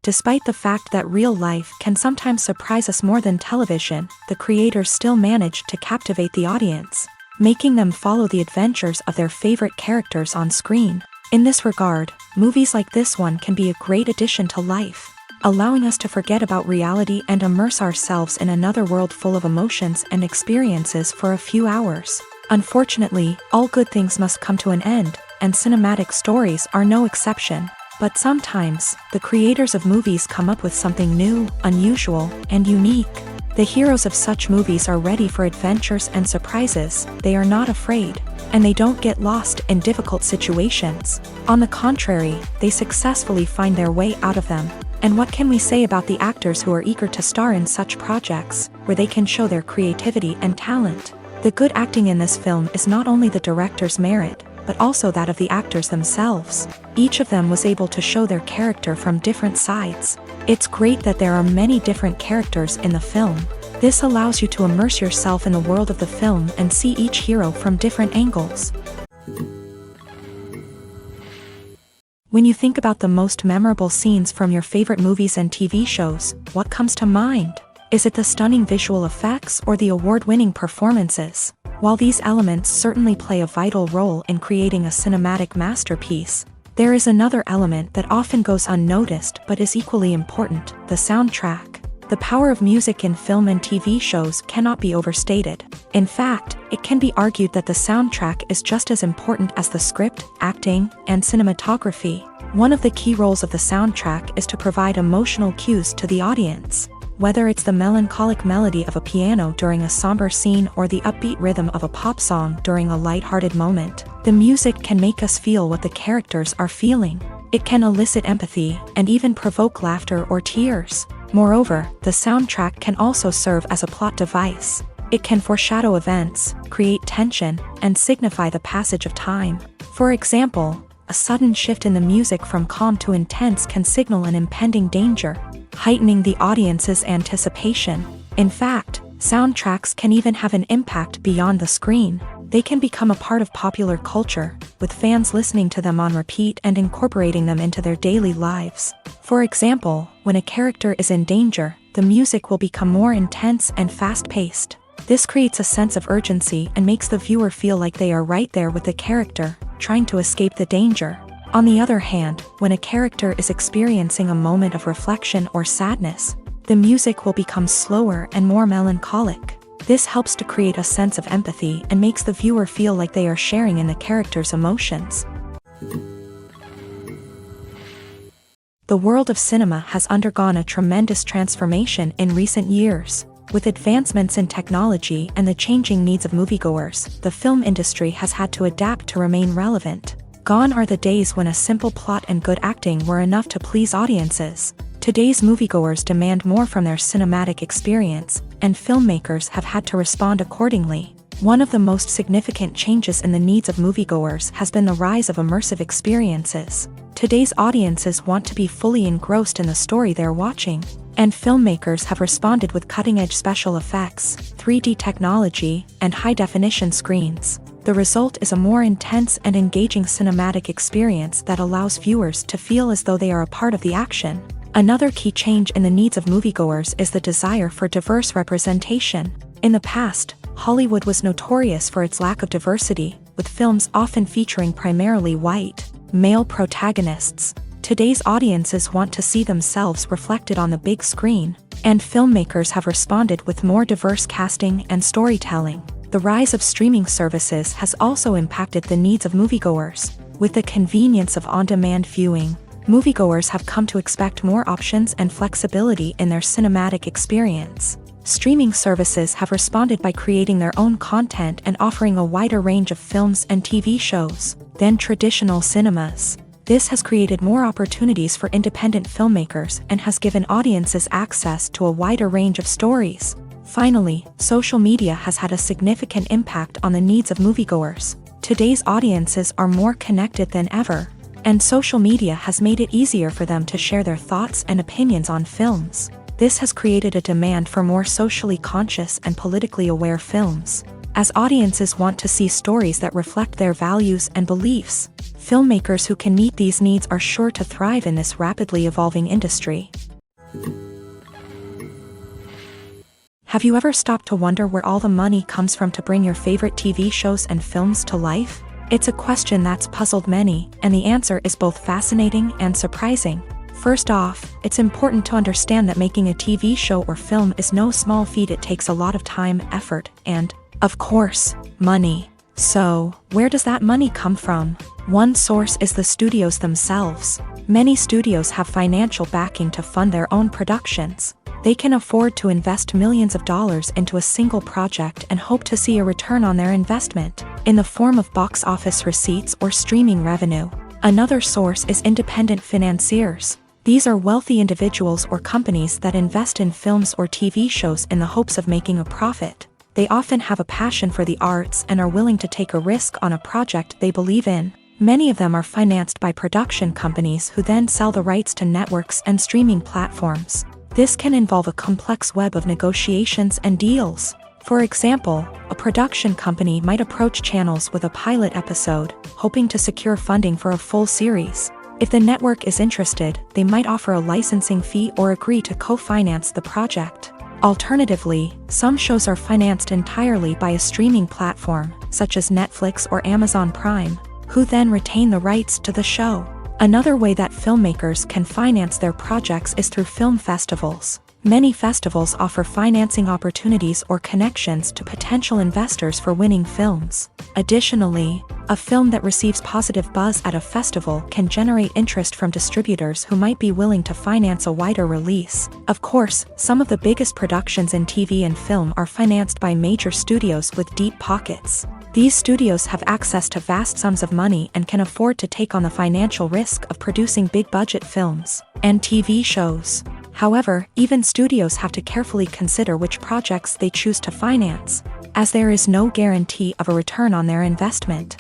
Despite the fact that real life can sometimes surprise us more than television, the creators still manage to captivate the audience, making them follow the adventures of their favorite characters on screen. In this regard, movies like this one can be a great addition to life, allowing us to forget about reality and immerse ourselves in another world full of emotions and experiences for a few hours. Unfortunately, all good things must come to an end, and cinematic stories are no exception. But sometimes, the creators of movies come up with something new, unusual, and unique. The heroes of such movies are ready for adventures and surprises, they are not afraid, and they don't get lost in difficult situations. On the contrary, they successfully find their way out of them. And what can we say about the actors who are eager to star in such projects, where they can show their creativity and talent? The good acting in this film is not only the director's merit, but also that of the actors themselves. Each of them was able to show their character from different sides. It's great that there are many different characters in the film. This allows you to immerse yourself in the world of the film and see each hero from different angles. When you think about the most memorable scenes from your favorite movies and TV shows, what comes to mind? Is it the stunning visual effects or the award-winning performances? While these elements certainly play a vital role in creating a cinematic masterpiece, there is another element that often goes unnoticed but is equally important: the soundtrack. The power of music in film and TV shows cannot be overstated. In fact, it can be argued that the soundtrack is just as important as the script, acting, and cinematography. One of the key roles of the soundtrack is to provide emotional cues to the audience. Whether it's the melancholic melody of a piano during a somber scene or the upbeat rhythm of a pop song during a lighthearted moment, the music can make us feel what the characters are feeling. It can elicit empathy and even provoke laughter or tears. Moreover, the soundtrack can also serve as a plot device. It can foreshadow events, create tension, and signify the passage of time. For example, a sudden shift in the music from calm to intense can signal an impending danger, heightening the audience's anticipation. In fact, soundtracks can even have an impact beyond the screen. They can become a part of popular culture, with fans listening to them on repeat and incorporating them into their daily lives. For example, when a character is in danger, the music will become more intense and fast-paced. This creates a sense of urgency and makes the viewer feel like they are right there with the character, trying to escape the danger. On the other hand, when a character is experiencing a moment of reflection or sadness, the music will become slower and more melancholic. This helps to create a sense of empathy and makes the viewer feel like they are sharing in the character's emotions. The world of cinema has undergone a tremendous transformation in recent years. With advancements in technology and the changing needs of moviegoers, the film industry has had to adapt to remain relevant. Gone are the days when a simple plot and good acting were enough to please audiences. Today's moviegoers demand more from their cinematic experience, and filmmakers have had to respond accordingly. One of the most significant changes in the needs of moviegoers has been the rise of immersive experiences. Today's audiences want to be fully engrossed in the story they're watching, and filmmakers have responded with cutting-edge special effects, 3D technology, and high-definition screens. The result is a more intense and engaging cinematic experience that allows viewers to feel as though they are a part of the action. Another key change in the needs of moviegoers is the desire for diverse representation. In the past, Hollywood was notorious for its lack of diversity, with films often featuring primarily white, male protagonists. Today's audiences want to see themselves reflected on the big screen, and filmmakers have responded with more diverse casting and storytelling. The rise of streaming services has also impacted the needs of moviegoers. With the convenience of on-demand viewing, moviegoers have come to expect more options and flexibility in their cinematic experience. Streaming services have responded by creating their own content and offering a wider range of films and TV shows than traditional cinemas. This has created more opportunities for independent filmmakers and has given audiences access to a wider range of stories. Finally, social media has had a significant impact on the needs of moviegoers. Today's audiences are more connected than ever, and social media has made it easier for them to share their thoughts and opinions on films. This has created a demand for more socially conscious and politically aware films. as audiences want to see stories that reflect their values and beliefs. Filmmakers who can meet these needs are sure to thrive in this rapidly evolving industry. Have you ever stopped to wonder where all the money comes from to bring your favorite TV shows and films to life? It's a question that's puzzled many, and the answer is both fascinating and surprising. First off, it's important to understand that making a TV show or film is no small feat. It takes a lot of time, effort, and, of course, money. So, where does that money come from? One source is the studios themselves. Many studios have financial backing to fund their own productions. They can afford to invest millions of dollars into a single project and hope to see a return on their investment, in the form of box office receipts or streaming revenue. Another source is independent financiers. These are wealthy individuals or companies that invest in films or TV shows in the hopes of making a profit. They often have a passion for the arts and are willing to take a risk on a project they believe in. Many of them are financed by production companies who then sell the rights to networks and streaming platforms. This can involve a complex web of negotiations and deals. For example, a production company might approach channels with a pilot episode, hoping to secure funding for a full series. If the network is interested, they might offer a licensing fee or agree to co-finance the project. Alternatively, some shows are financed entirely by a streaming platform, such as Netflix or Amazon Prime, who then retain the rights to the show. Another way that filmmakers can finance their projects is through film festivals. Many festivals offer financing opportunities or connections to potential investors for winning films. Additionally, a film that receives positive buzz at a festival can generate interest from distributors who might be willing to finance a wider release. Of course, some of the biggest productions in TV and film are financed by major studios with deep pockets. These studios have access to vast sums of money and can afford to take on the financial risk of producing big-budget films and TV shows. However, even studios have to carefully consider which projects they choose to finance, as there is no guarantee of a return on their investment.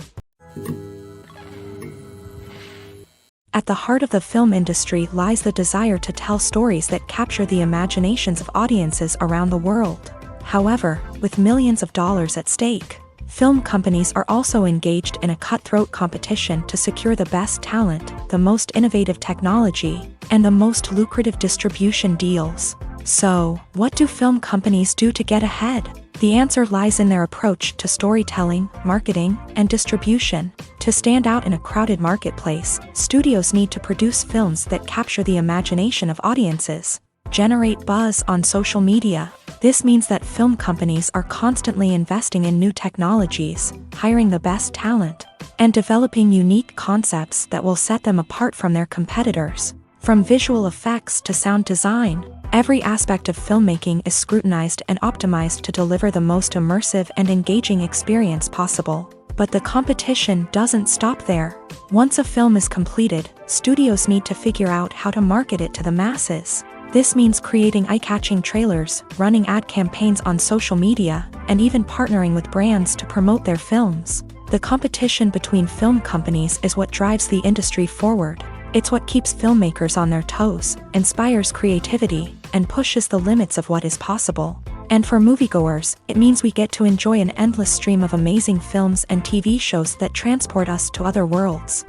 At the heart of the film industry lies the desire to tell stories that capture the imaginations of audiences around the world. However, with millions of dollars at stake, film companies are also engaged in a cutthroat competition to secure the best talent, the most innovative technology, and the most lucrative distribution deals. So, what do film companies do to get ahead? The answer lies in their approach to storytelling, marketing, and distribution. To stand out in a crowded marketplace, studios need to produce films that capture the imagination of audiences, generate buzz on social media. This means that film companies are constantly investing in new technologies, hiring the best talent, and developing unique concepts that will set them apart from their competitors. From visual effects to sound design, every aspect of filmmaking is scrutinized and optimized to deliver the most immersive and engaging experience possible. But the competition doesn't stop there. Once a film is completed, studios need to figure out how to market it to the masses. This means creating eye-catching trailers, running ad campaigns on social media, and even partnering with brands to promote their films. The competition between film companies is what drives the industry forward. It's what keeps filmmakers on their toes, inspires creativity, and pushes the limits of what is possible. And for moviegoers, it means we get to enjoy an endless stream of amazing films and TV shows that transport us to other worlds.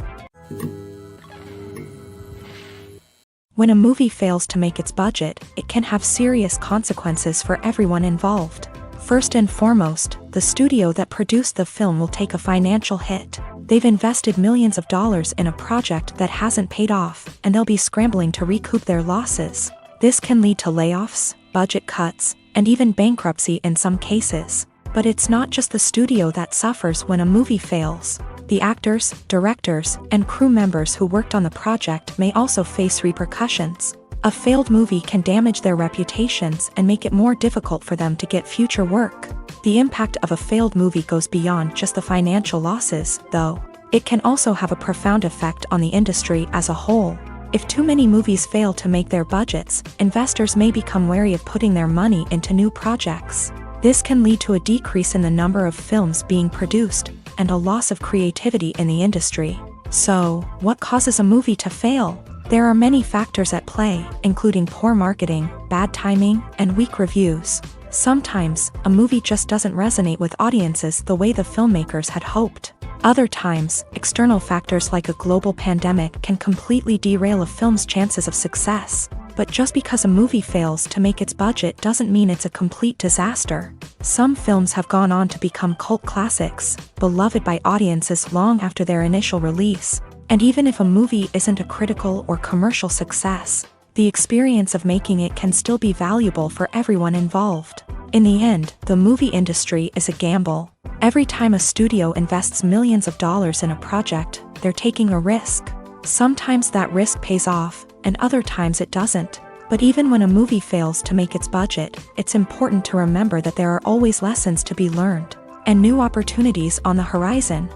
When a movie fails to make its budget, it can have serious consequences for everyone involved. First and foremost, the studio that produced the film will take a financial hit. They've invested millions of dollars in a project that hasn't paid off, and they'll be scrambling to recoup their losses. This can lead to layoffs, budget cuts, and even bankruptcy in some cases. But it's not just the studio that suffers when a movie fails. The actors, directors, and crew members who worked on the project may also face repercussions. A failed movie can damage their reputations and make it more difficult for them to get future work. The impact of a failed movie goes beyond just the financial losses, though. It can also have a profound effect on the industry as a whole. If too many movies fail to make their budgets, investors may become wary of putting their money into new projects. This can lead to a decrease in the number of films being produced, and a loss of creativity in the industry. So, what causes a movie to fail? There are many factors at play, including poor marketing, bad timing, and weak reviews. Sometimes, a movie just doesn't resonate with audiences the way the filmmakers had hoped. Other times, external factors like a global pandemic can completely derail a film's chances of success. But just because a movie fails to make its budget doesn't mean it's a complete disaster. Some films have gone on to become cult classics, beloved by audiences long after their initial release. And even if a movie isn't a critical or commercial success, the experience of making it can still be valuable for everyone involved. In the end, the movie industry is a gamble. Every time a studio invests millions of dollars in a project, they're taking a risk. Sometimes that risk pays off, and other times it doesn't. But even when a movie fails to make its budget, it's important to remember that there are always lessons to be learned, and new opportunities on the horizon.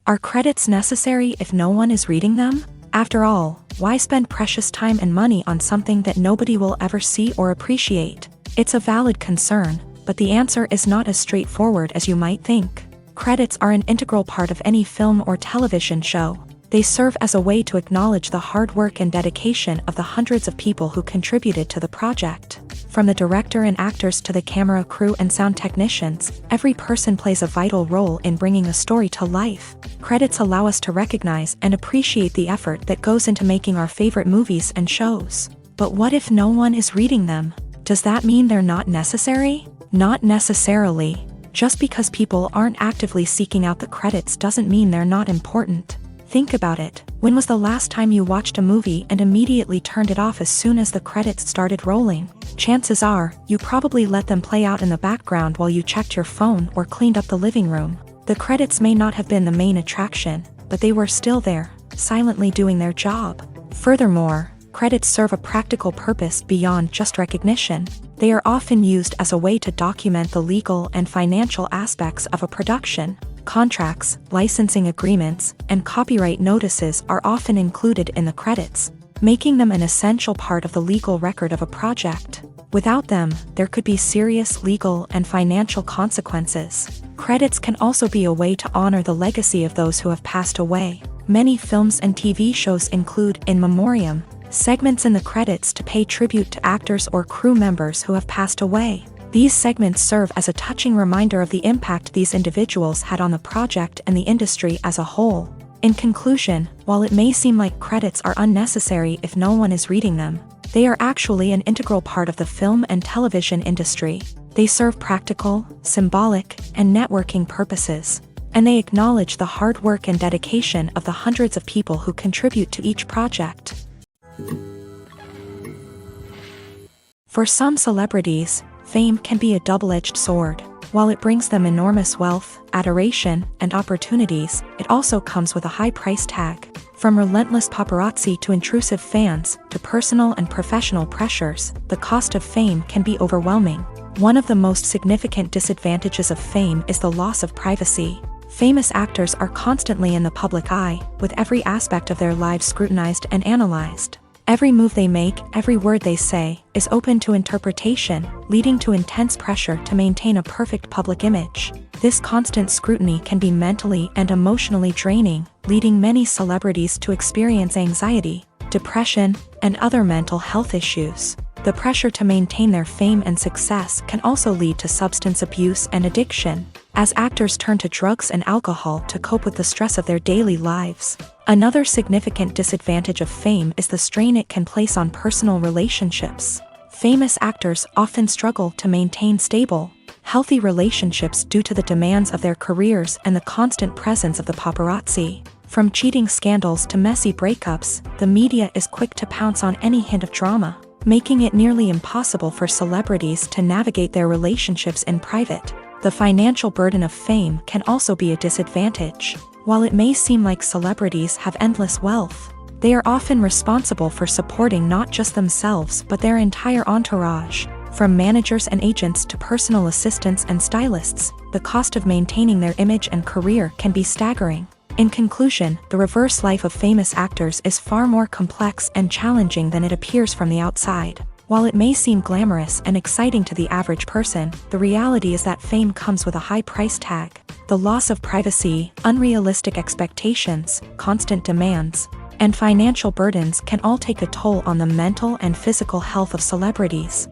Are credits necessary if no one is reading them? After all, why spend precious time and money on something that nobody will ever see or appreciate? It's a valid concern, but the answer is not as straightforward as you might think. Credits are an integral part of any film or television show. They serve as a way to acknowledge the hard work and dedication of the hundreds of people who contributed to the project. From the director and actors to the camera crew and sound technicians, every person plays a vital role in bringing a story to life. Credits allow us to recognize and appreciate the effort that goes into making our favorite movies and shows. But what if no one is reading them? Does that mean they're not necessary? Not necessarily. Just because people aren't actively seeking out the credits doesn't mean they're not important. Think about it. When was the last time you watched a movie and immediately turned it off as soon as the credits started rolling? Chances are, you probably let them play out in the background while you checked your phone or cleaned up the living room. The credits may not have been the main attraction, but they were still there, silently doing their job. Furthermore, credits serve a practical purpose beyond just recognition. They are often used as a way to document the legal and financial aspects of a production. Contracts, licensing agreements, and copyright notices are often included in the credits, making them an essential part of the legal record of a project. Without them, there could be serious legal and financial consequences. Credits can also be a way to honor the legacy of those who have passed away. Many films and TV shows include in memoriam segments in the credits to pay tribute to actors or crew members who have passed away. These segments serve as a touching reminder of the impact these individuals had on the project and the industry as a whole. In conclusion, while it may seem like credits are unnecessary if no one is reading them, they are actually an integral part of the film and television industry. They serve practical, symbolic, and networking purposes, and they acknowledge the hard work and dedication of the hundreds of people who contribute to each project. For some celebrities, fame can be a double-edged sword. While it brings them enormous wealth, adoration, and opportunities, it also comes with a high price tag. From relentless paparazzi to intrusive fans, to personal and professional pressures, the cost of fame can be overwhelming. One of the most significant disadvantages of fame is the loss of privacy. Famous actors are constantly in the public eye, with every aspect of their lives scrutinized and analyzed. Every move they make, every word they say, is open to interpretation, leading to intense pressure to maintain a perfect public image. This constant scrutiny can be mentally and emotionally draining, leading many celebrities to experience anxiety, depression, and other mental health issues. The pressure to maintain their fame and success can also lead to substance abuse and addiction, as actors turn to drugs and alcohol to cope with the stress of their daily lives. Another significant disadvantage of fame is the strain it can place on personal relationships. Famous actors often struggle to maintain stable, healthy relationships due to the demands of their careers and the constant presence of the paparazzi. From cheating scandals to messy breakups, the media is quick to pounce on any hint of drama, making it nearly impossible for celebrities to navigate their relationships in private. The financial burden of fame can also be a disadvantage. While it may seem like celebrities have endless wealth, they are often responsible for supporting not just themselves but their entire entourage. From managers and agents to personal assistants and stylists, the cost of maintaining their image and career can be staggering. In conclusion, the reverse life of famous actors is far more complex and challenging than it appears from the outside. While it may seem glamorous and exciting to the average person, the reality is that fame comes with a high price tag. The loss of privacy, unrealistic expectations, constant demands, and financial burdens can all take a toll on the mental and physical health of celebrities.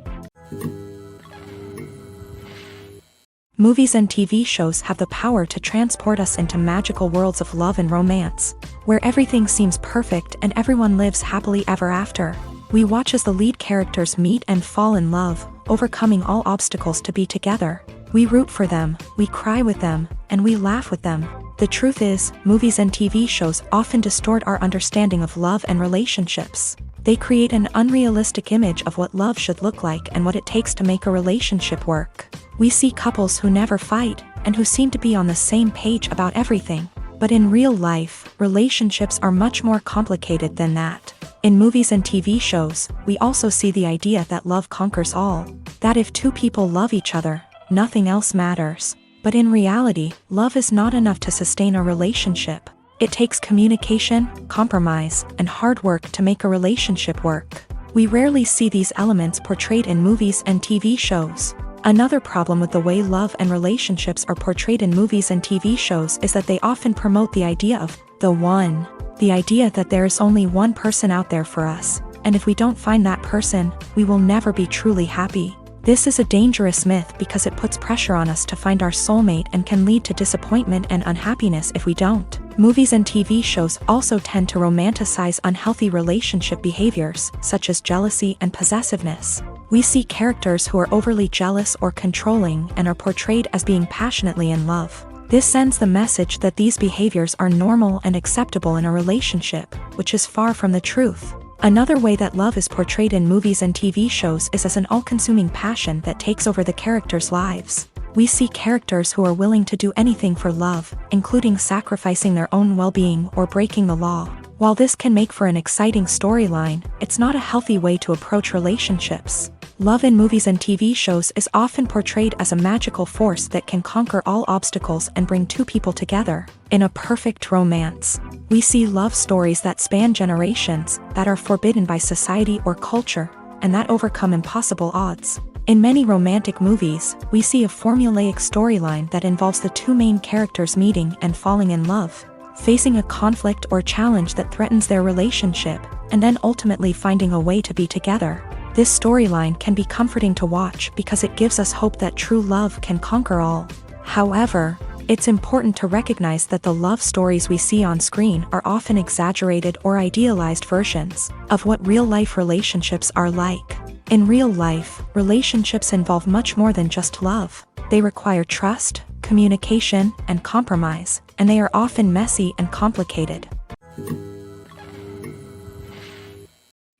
Movies and TV shows have the power to transport us into magical worlds of love and romance, where everything seems perfect and everyone lives happily ever after. We watch as the lead characters meet and fall in love, overcoming all obstacles to be together. We root for them, we cry with them, and we laugh with them. The truth is, movies and TV shows often distort our understanding of love and relationships. They create an unrealistic image of what love should look like and what it takes to make a relationship work. We see couples who never fight, and who seem to be on the same page about everything. But in real life, relationships are much more complicated than that. In movies and TV shows, we also see the idea that love conquers all. That if two people love each other, nothing else matters. But in reality, love is not enough to sustain a relationship. It takes communication, compromise, and hard work to make a relationship work. We rarely see these elements portrayed in movies and TV shows. Another problem with the way love and relationships are portrayed in movies and TV shows is that they often promote the idea of the one. The idea that there is only one person out there for us, and if we don't find that person, we will never be truly happy. This is a dangerous myth because it puts pressure on us to find our soulmate and can lead to disappointment and unhappiness if we don't. Movies and TV shows also tend to romanticize unhealthy relationship behaviors, such as jealousy and possessiveness. We see characters who are overly jealous or controlling and are portrayed as being passionately in love. This sends the message that these behaviors are normal and acceptable in a relationship, which is far from the truth. Another way that love is portrayed in movies and TV shows is as an all-consuming passion that takes over the characters' lives. We see characters who are willing to do anything for love, including sacrificing their own well-being or breaking the law. While this can make for an exciting storyline, it's not a healthy way to approach relationships. Love in movies and TV shows is often portrayed as a magical force that can conquer all obstacles and bring two people together. In a perfect romance, we see love stories that span generations, that are forbidden by society or culture, and that overcome impossible odds. In many romantic movies, we see a formulaic storyline that involves the two main characters meeting and falling in love, facing a conflict or challenge that threatens their relationship, and then ultimately finding a way to be together. This storyline can be comforting to watch because it gives us hope that true love can conquer all. However, it's important to recognize that the love stories we see on screen are often exaggerated or idealized versions of what real-life relationships are like. In real life, relationships involve much more than just love. They require trust, communication, and compromise, and they are often messy and complicated.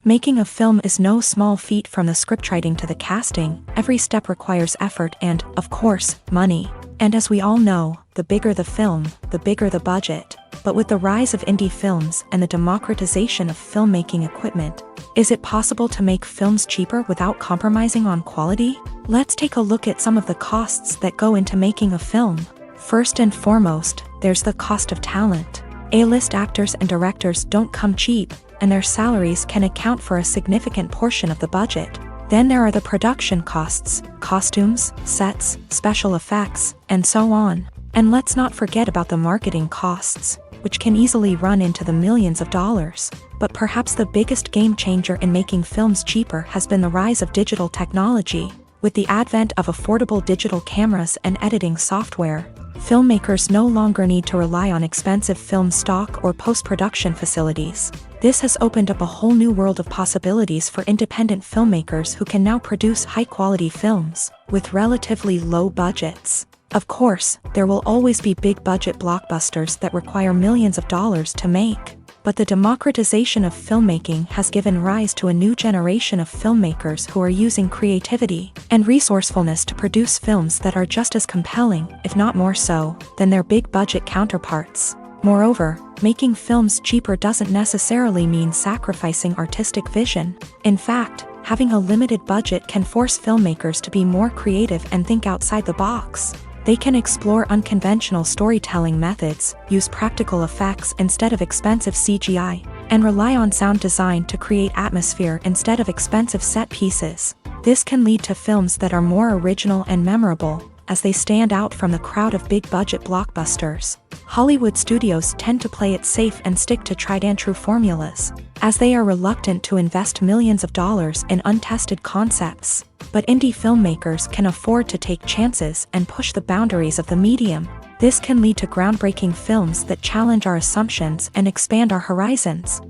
Making a film is no small feat. From the scriptwriting to the casting, every step requires effort and, of course, money. And as we all know, the bigger the film, the bigger the budget. But with the rise of indie films and the democratization of filmmaking equipment, is it possible to make films cheaper without compromising on quality? Let's take a look at some of the costs that go into making a film. First and foremost, there's the cost of talent. A-list actors and directors don't come cheap, and their salaries can account for a significant portion of the budget. Then there are the production costs, costumes, sets, special effects, and so on. And let's not forget about the marketing costs, which can easily run into the millions of dollars. But perhaps the biggest game changer in making films cheaper has been the rise of digital technology. With the advent of affordable digital cameras and editing software, filmmakers no longer need to rely on expensive film stock or post-production facilities. This has opened up a whole new world of possibilities for independent filmmakers who can now produce high-quality films with relatively low budgets. Of course, there will always be big-budget blockbusters that require millions of dollars to make. But the democratization of filmmaking has given rise to a new generation of filmmakers who are using creativity and resourcefulness to produce films that are just as compelling, if not more so, than their big-budget counterparts. Moreover, making films cheaper doesn't necessarily mean sacrificing artistic vision. In fact, having a limited budget can force filmmakers to be more creative and think outside the box. They can explore unconventional storytelling methods, use practical effects instead of expensive CGI, and rely on sound design to create atmosphere instead of expensive set pieces. This can lead to films that are more original and memorable, as they stand out from the crowd of big-budget blockbusters. Hollywood studios tend to play it safe and stick to tried-and-true formulas, as they are reluctant to invest millions of dollars in untested concepts. But indie filmmakers can afford to take chances and push the boundaries of the medium. This can lead to groundbreaking films that challenge our assumptions and expand our horizons.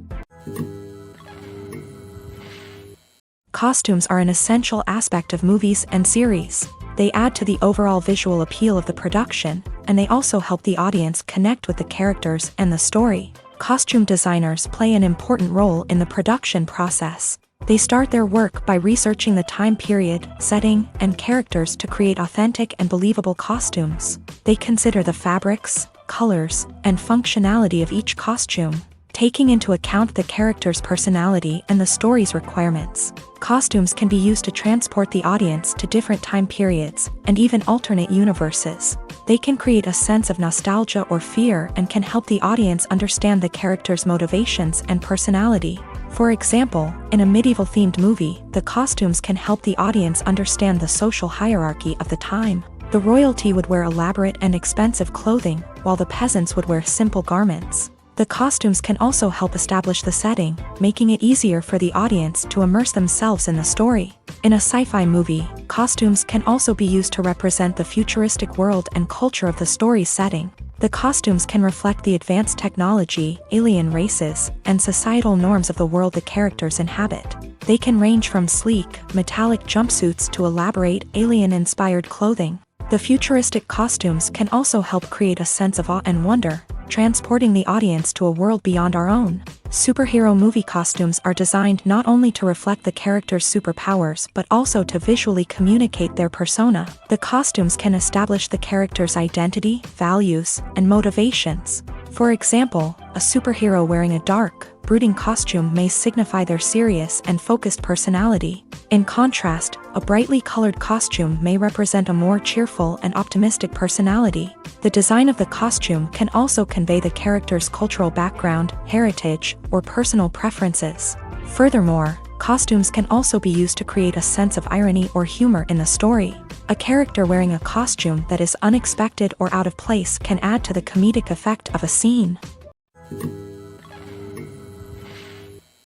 Costumes are an essential aspect of movies and series. They add to the overall visual appeal of the production, and they also help the audience connect with the characters and the story. Costume designers play an important role in the production process. They start their work by researching the time period, setting, and characters to create authentic and believable costumes. They consider the fabrics, colors, and functionality of each costume, taking into account the character's personality and the story's requirements. Costumes can be used to transport the audience to different time periods and even alternate universes. They can create a sense of nostalgia or fear and can help the audience understand the character's motivations and personality. For example, in a medieval-themed movie, the costumes can help the audience understand the social hierarchy of the time. The royalty would wear elaborate and expensive clothing, while the peasants would wear simple garments. The costumes can also help establish the setting, making it easier for the audience to immerse themselves in the story. In a sci-fi movie, costumes can also be used to represent the futuristic world and culture of the story's setting. The costumes can reflect the advanced technology, alien races, and societal norms of the world the characters inhabit. They can range from sleek, metallic jumpsuits to elaborate, alien-inspired clothing. The futuristic costumes can also help create a sense of awe and wonder, transporting the audience to a world beyond our own. Superhero movie costumes are designed not only to reflect the character's superpowers but also to visually communicate their persona. The costumes can establish the character's identity, values, and motivations. For example, a superhero wearing a dark, brooding costume may signify their serious and focused personality. In contrast, a brightly colored costume may represent a more cheerful and optimistic personality. The design of the costume can also convey the character's cultural background, heritage, or personal preferences. Furthermore, costumes can also be used to create a sense of irony or humor in the story. A character wearing a costume that is unexpected or out of place can add to the comedic effect of a scene.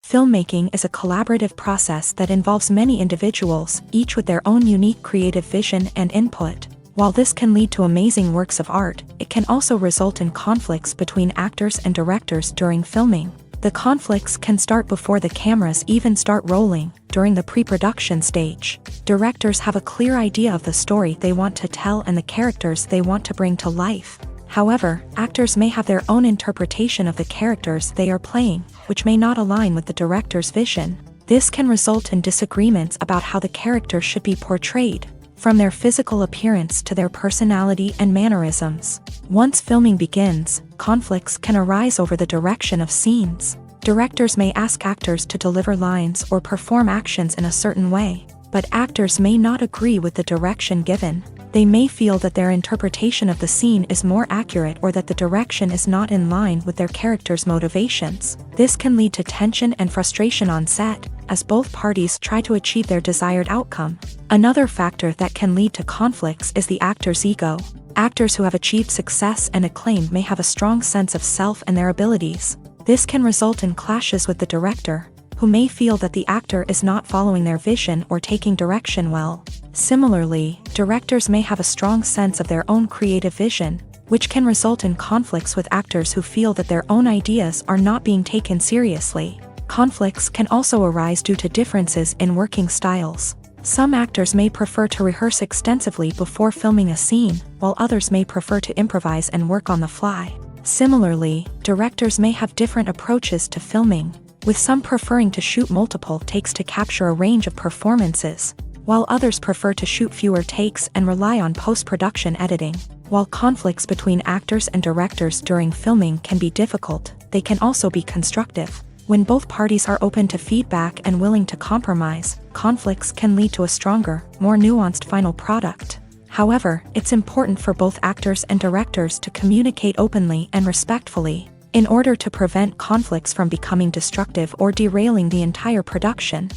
Filmmaking is a collaborative process that involves many individuals, each with their own unique creative vision and input. While this can lead to amazing works of art, it can also result in conflicts between actors and directors during filming. The conflicts can start before the cameras even start rolling, during the pre-production stage. Directors have a clear idea of the story they want to tell and the characters they want to bring to life. However, actors may have their own interpretation of the characters they are playing, which may not align with the director's vision. This can result in disagreements about how the character should be portrayed, from their physical appearance to their personality and mannerisms. Once filming begins, conflicts can arise over the direction of scenes. Directors may ask actors to deliver lines or perform actions in a certain way, but actors may not agree with the direction given. They may feel that their interpretation of the scene is more accurate or that the direction is not in line with their character's motivations. This can lead to tension and frustration on set, as both parties try to achieve their desired outcome. Another factor that can lead to conflicts is the actor's ego. Actors who have achieved success and acclaim may have a strong sense of self and their abilities. This can result in clashes with the director, who may feel that the actor is not following their vision or taking direction well. Similarly, directors may have a strong sense of their own creative vision, which can result in conflicts with actors who feel that their own ideas are not being taken seriously. Conflicts can also arise due to differences in working styles. Some actors may prefer to rehearse extensively before filming a scene, while others may prefer to improvise and work on the fly. Similarly, directors may have different approaches to filming, with some preferring to shoot multiple takes to capture a range of performances, while others prefer to shoot fewer takes and rely on post-production editing. While conflicts between actors and directors during filming can be difficult, they can also be constructive. When both parties are open to feedback and willing to compromise, conflicts can lead to a stronger, more nuanced final product. However, it's important for both actors and directors to communicate openly and respectfully, in order to prevent conflicts from becoming destructive or derailing the entire production.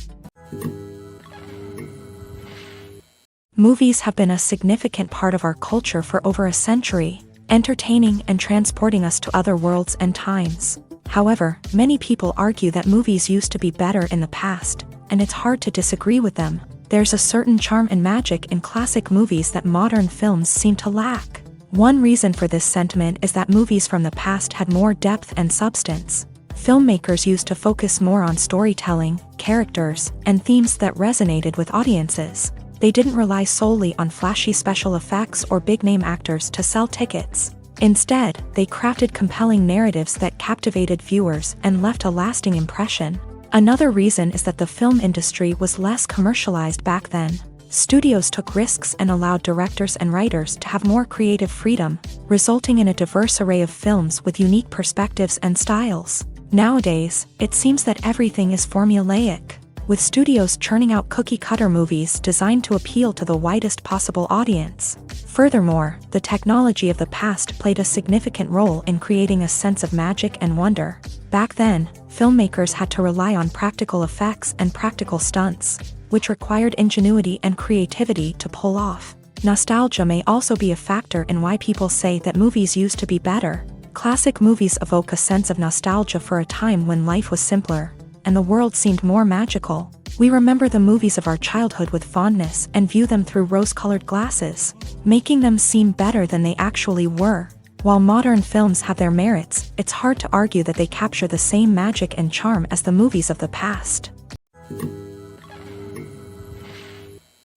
Movies have been a significant part of our culture for over a century, entertaining and transporting us to other worlds and times. However, many people argue that movies used to be better in the past, and it's hard to disagree with them. There's a certain charm and magic in classic movies that modern films seem to lack. One reason for this sentiment is that movies from the past had more depth and substance. Filmmakers used to focus more on storytelling, characters, and themes that resonated with audiences. They didn't rely solely on flashy special effects or big-name actors to sell tickets. Instead, they crafted compelling narratives that captivated viewers and left a lasting impression. Another reason is that the film industry was less commercialized back then. Studios took risks and allowed directors and writers to have more creative freedom, resulting in a diverse array of films with unique perspectives and styles. Nowadays, it seems that everything is formulaic, with studios churning out cookie-cutter movies designed to appeal to the widest possible audience. Furthermore, the technology of the past played a significant role in creating a sense of magic and wonder. Back then, filmmakers had to rely on practical effects and practical stunts, which required ingenuity and creativity to pull off. Nostalgia may also be a factor in why people say that movies used to be better. Classic movies evoke a sense of nostalgia for a time when life was simpler, and the world seemed more magical. We remember the movies of our childhood with fondness and view them through rose-colored glasses, making them seem better than they actually were. While modern films have their merits, it's hard to argue that they capture the same magic and charm as the movies of the past.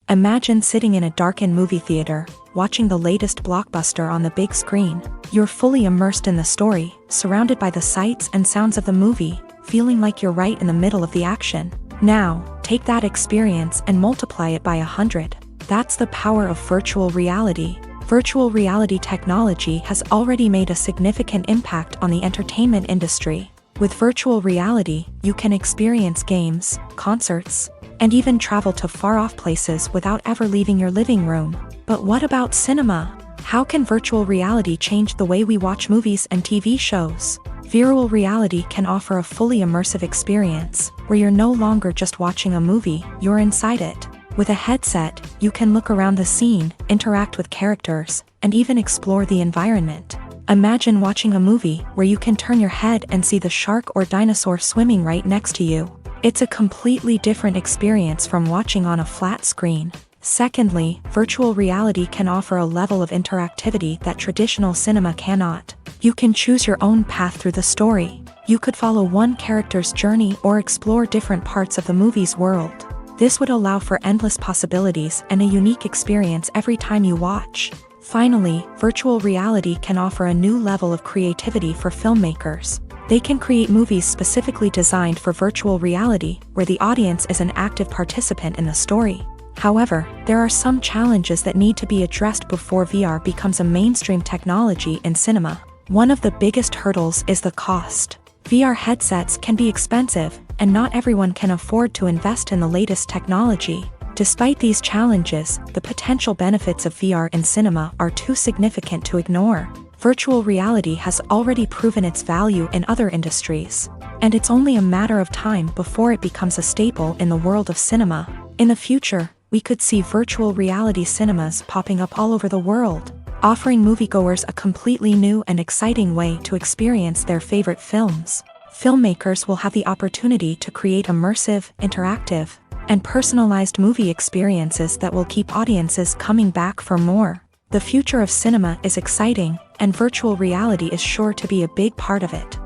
Imagine sitting in a darkened movie theater, watching the latest blockbuster on the big screen. You're fully immersed in the story, surrounded by the sights and sounds of the movie, feeling like you're right in the middle of the action. Now, take that experience and multiply it by 100. That's the power of virtual reality. Virtual reality technology has already made a significant impact on the entertainment industry. With virtual reality, you can experience games, concerts, and even travel to far-off places without ever leaving your living room. But what about cinema? How can virtual reality change the way we watch movies and TV shows? Virtual reality can offer a fully immersive experience, where you're no longer just watching a movie, you're inside it. With a headset, you can look around the scene, interact with characters, and even explore the environment. Imagine watching a movie where you can turn your head and see the shark or dinosaur swimming right next to you. It's a completely different experience from watching on a flat screen. Secondly, virtual reality can offer a level of interactivity that traditional cinema cannot. You can choose your own path through the story. You could follow one character's journey or explore different parts of the movie's world. This would allow for endless possibilities and a unique experience every time you watch. Finally, virtual reality can offer a new level of creativity for filmmakers. They can create movies specifically designed for virtual reality, where the audience is an active participant in the story. However, there are some challenges that need to be addressed before VR becomes a mainstream technology in cinema. One of the biggest hurdles is the cost. VR headsets can be expensive, and not everyone can afford to invest in the latest technology. Despite these challenges, the potential benefits of VR in cinema are too significant to ignore. Virtual reality has already proven its value in other industries, and it's only a matter of time before it becomes a staple in the world of cinema. In the future, we could see virtual reality cinemas popping up all over the world, offering moviegoers a completely new and exciting way to experience their favorite films. Filmmakers will have the opportunity to create immersive, interactive, and personalized movie experiences that will keep audiences coming back for more. The future of cinema is exciting, and virtual reality is sure to be a big part of it.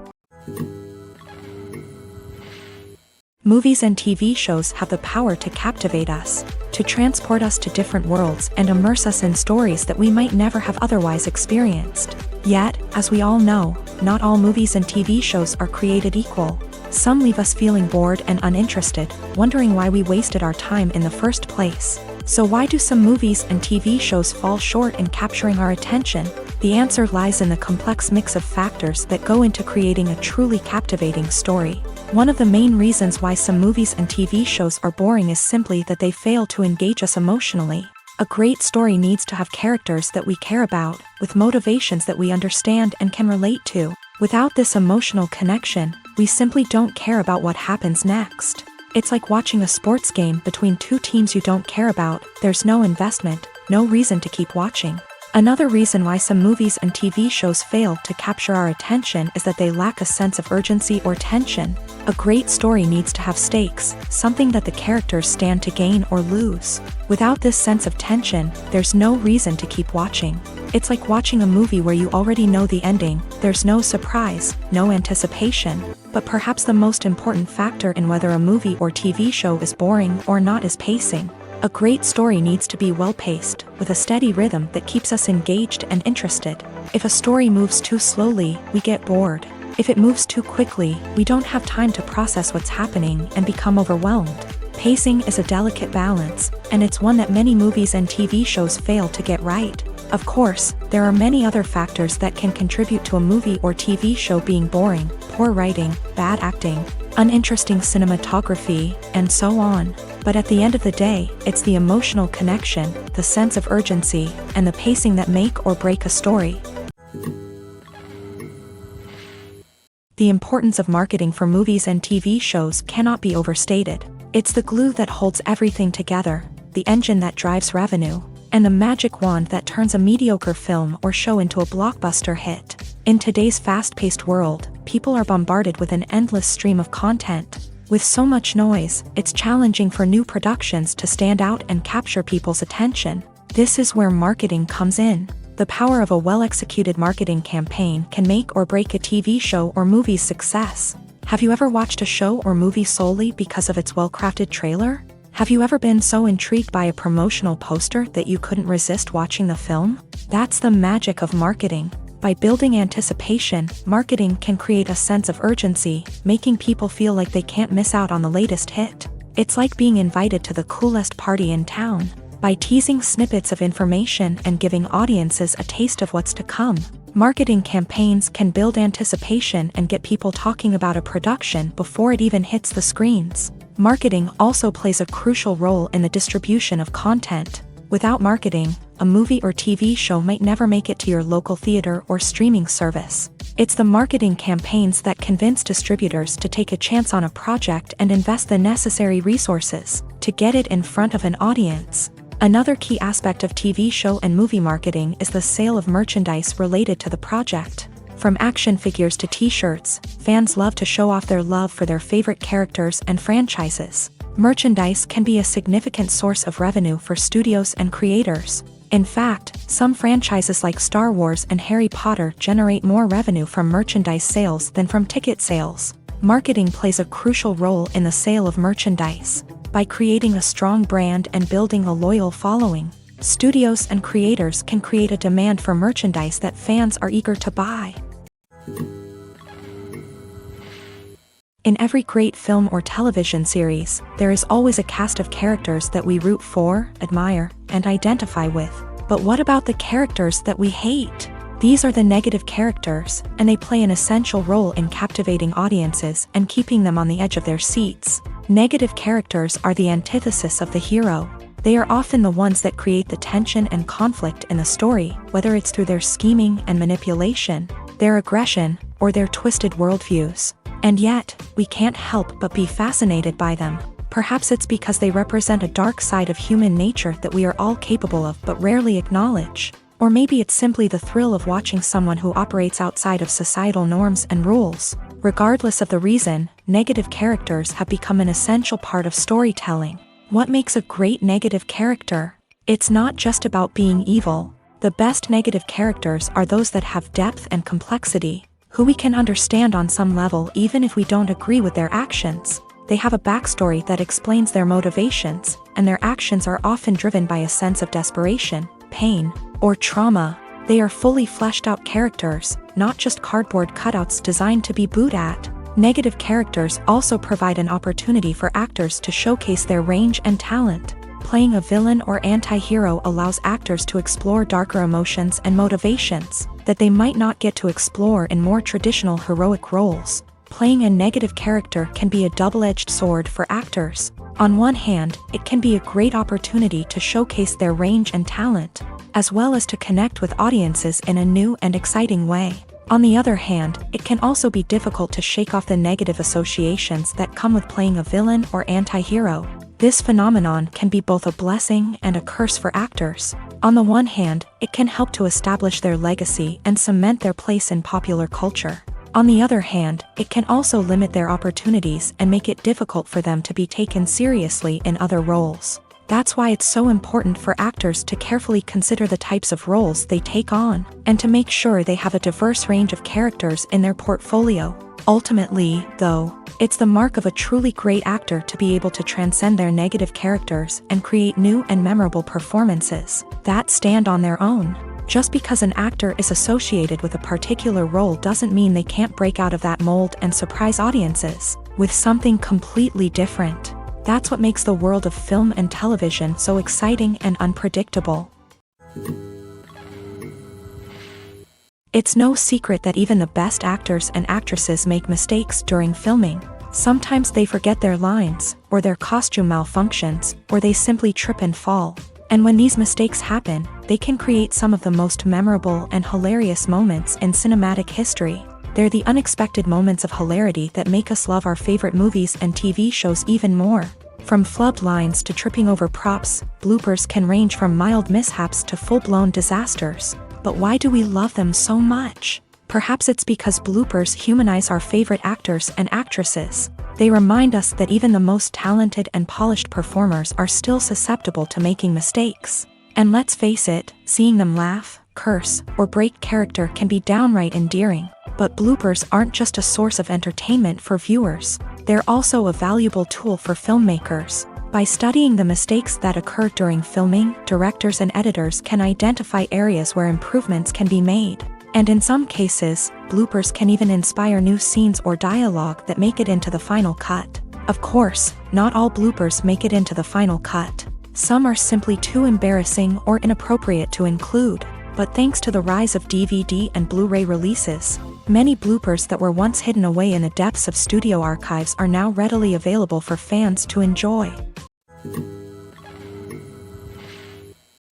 Movies and TV shows have the power to captivate us, to transport us to different worlds and immerse us in stories that we might never have otherwise experienced. Yet, as we all know, not all movies and TV shows are created equal. Some leave us feeling bored and uninterested, wondering why we wasted our time in the first place. So why do some movies and TV shows fall short in capturing our attention? The answer lies in the complex mix of factors that go into creating a truly captivating story. One of the main reasons why some movies and TV shows are boring is simply that they fail to engage us emotionally. A great story needs to have characters that we care about, with motivations that we understand and can relate to. Without this emotional connection, we simply don't care about what happens next. It's like watching a sports game between two teams you don't care about. There's no investment, no reason to keep watching. Another reason why some movies and TV shows fail to capture our attention is that they lack a sense of urgency or tension. A great story needs to have stakes, something that the characters stand to gain or lose. Without this sense of tension, there's no reason to keep watching. It's like watching a movie where you already know the ending. There's no surprise, no anticipation. But perhaps the most important factor in whether a movie or TV show is boring or not is pacing. A great story needs to be well-paced, with a steady rhythm that keeps us engaged and interested. If a story moves too slowly, we get bored. If it moves too quickly, we don't have time to process what's happening and become overwhelmed. Pacing is a delicate balance, and it's one that many movies and TV shows fail to get right. Of course, there are many other factors that can contribute to a movie or TV show being boring: poor writing, bad acting, uninteresting cinematography, and so on. But at the end of the day, it's the emotional connection, the sense of urgency, and the pacing that make or break a story. The importance of marketing for movies and TV shows cannot be overstated. It's the glue that holds everything together, the engine that drives revenue, and the magic wand that turns a mediocre film or show into a blockbuster hit. In today's fast-paced world, people are bombarded with an endless stream of content. With so much noise, it's challenging for new productions to stand out and capture people's attention. This is where marketing comes in. The power of a well-executed marketing campaign can make or break a TV show or movie's success. Have you ever watched a show or movie solely because of its well-crafted trailer? Have you ever been so intrigued by a promotional poster that you couldn't resist watching the film? That's the magic of marketing. By building anticipation, marketing can create a sense of urgency, making people feel like they can't miss out on the latest hit. It's like being invited to the coolest party in town. By teasing snippets of information and giving audiences a taste of what's to come, marketing campaigns can build anticipation and get people talking about a production before it even hits the screens. Marketing also plays a crucial role in the distribution of content. Without marketing, a movie or TV show might never make it to your local theater or streaming service. It's the marketing campaigns that convince distributors to take a chance on a project and invest the necessary resources to get it in front of an audience. Another key aspect of TV show and movie marketing is the sale of merchandise related to the project. From action figures to t-shirts, fans love to show off their love for their favorite characters and franchises. Merchandise can be a significant source of revenue for studios and creators. In fact, some franchises like Star Wars and Harry Potter generate more revenue from merchandise sales than from ticket sales. Marketing plays a crucial role in the sale of merchandise. By creating a strong brand and building a loyal following, studios and creators can create a demand for merchandise that fans are eager to buy. In every great film or television series, there is always a cast of characters that we root for, admire, and identify with. But what about the characters that we hate? These are the negative characters, and they play an essential role in captivating audiences and keeping them on the edge of their seats. Negative characters are the antithesis of the hero. They are often the ones that create the tension and conflict in the story, whether it's through their scheming and manipulation, their aggression, or their twisted worldviews. And yet, we can't help but be fascinated by them. Perhaps it's because they represent a dark side of human nature that we are all capable of but rarely acknowledge. Or maybe it's simply the thrill of watching someone who operates outside of societal norms and rules. Regardless of the reason, negative characters have become an essential part of storytelling. What makes a great negative character? It's not just about being evil. The best negative characters are those that have depth and complexity, who we can understand on some level even if we don't agree with their actions. They have a backstory that explains their motivations, and their actions are often driven by a sense of desperation, pain, or trauma. They are fully fleshed out characters, not just cardboard cutouts designed to be booed at. Negative characters also provide an opportunity for actors to showcase their range and talent. Playing a villain or anti-hero allows actors to explore darker emotions and motivations that they might not get to explore in more traditional heroic roles. Playing a negative character can be a double-edged sword for actors. On one hand, it can be a great opportunity to showcase their range and talent, as well as to connect with audiences in a new and exciting way. On the other hand, it can also be difficult to shake off the negative associations that come with playing a villain or anti-hero. This phenomenon can be both a blessing and a curse for actors. On the one hand, it can help to establish their legacy and cement their place in popular culture. On the other hand, it can also limit their opportunities and make it difficult for them to be taken seriously in other roles. That's why it's so important for actors to carefully consider the types of roles they take on, and to make sure they have a diverse range of characters in their portfolio. Ultimately, though, it's the mark of a truly great actor to be able to transcend their negative characters and create new and memorable performances that stand on their own. Just because an actor is associated with a particular role doesn't mean they can't break out of that mold and surprise audiences with something completely different. That's what makes the world of film and television so exciting and unpredictable. It's no secret that even the best actors and actresses make mistakes during filming. Sometimes they forget their lines, or their costume malfunctions, or they simply trip and fall. And when these mistakes happen, they can create some of the most memorable and hilarious moments in cinematic history. They're the unexpected moments of hilarity that make us love our favorite movies and TV shows even more. From flubbed lines to tripping over props, bloopers can range from mild mishaps to full-blown disasters. But why do we love them so much? Perhaps it's because bloopers humanize our favorite actors and actresses. They remind us that even the most talented and polished performers are still susceptible to making mistakes. And let's face it, seeing them laugh, curse, or break character can be downright endearing. But bloopers aren't just a source of entertainment for viewers. They're also a valuable tool for filmmakers. By studying the mistakes that occur during filming, directors and editors can identify areas where improvements can be made. And in some cases, bloopers can even inspire new scenes or dialogue that make it into the final cut. Of course, not all bloopers make it into the final cut. Some are simply too embarrassing or inappropriate to include. But thanks to the rise of DVD and Blu-ray releases, many bloopers that were once hidden away in the depths of studio archives are now readily available for fans to enjoy.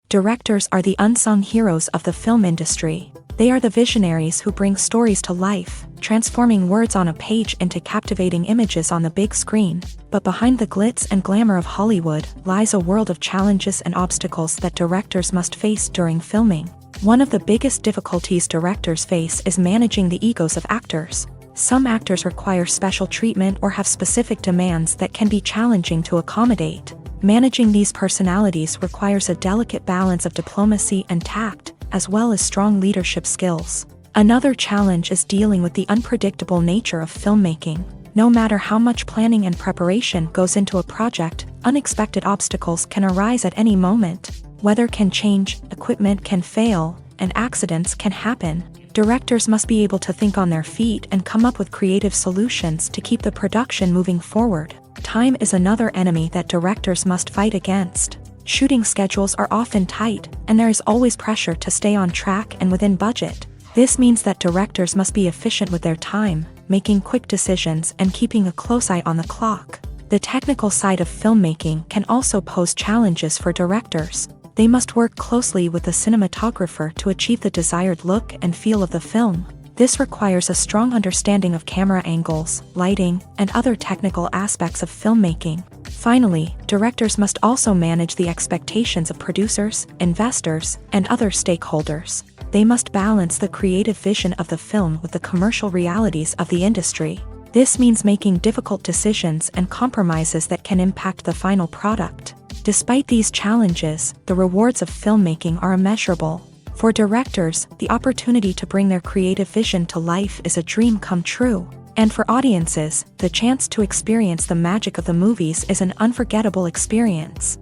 Directors are the unsung heroes of the film industry. They are the visionaries who bring stories to life, transforming words on a page into captivating images on the big screen. But behind the glitz and glamour of Hollywood lies a world of challenges and obstacles that directors must face during filming. One of the biggest difficulties directors face is managing the egos of actors. Some actors require special treatment or have specific demands that can be challenging to accommodate. Managing these personalities requires a delicate balance of diplomacy and tact, as well as strong leadership skills. Another challenge is dealing with the unpredictable nature of filmmaking. No matter how much planning and preparation goes into a project, unexpected obstacles can arise at any moment. Weather can change, equipment can fail, and accidents can happen. Directors must be able to think on their feet and come up with creative solutions to keep the production moving forward. Time is another enemy that directors must fight against. Shooting schedules are often tight, and there is always pressure to stay on track and within budget. This means that directors must be efficient with their time, making quick decisions and keeping a close eye on the clock. The technical side of filmmaking can also pose challenges for directors. They must work closely with the cinematographer to achieve the desired look and feel of the film. This requires a strong understanding of camera angles, lighting, and other technical aspects of filmmaking. Finally, directors must also manage the expectations of producers, investors, and other stakeholders. They must balance the creative vision of the film with the commercial realities of the industry. This means making difficult decisions and compromises that can impact the final product. Despite these challenges, the rewards of filmmaking are immeasurable. For directors, the opportunity to bring their creative vision to life is a dream come true. And for audiences, the chance to experience the magic of the movies is an unforgettable experience.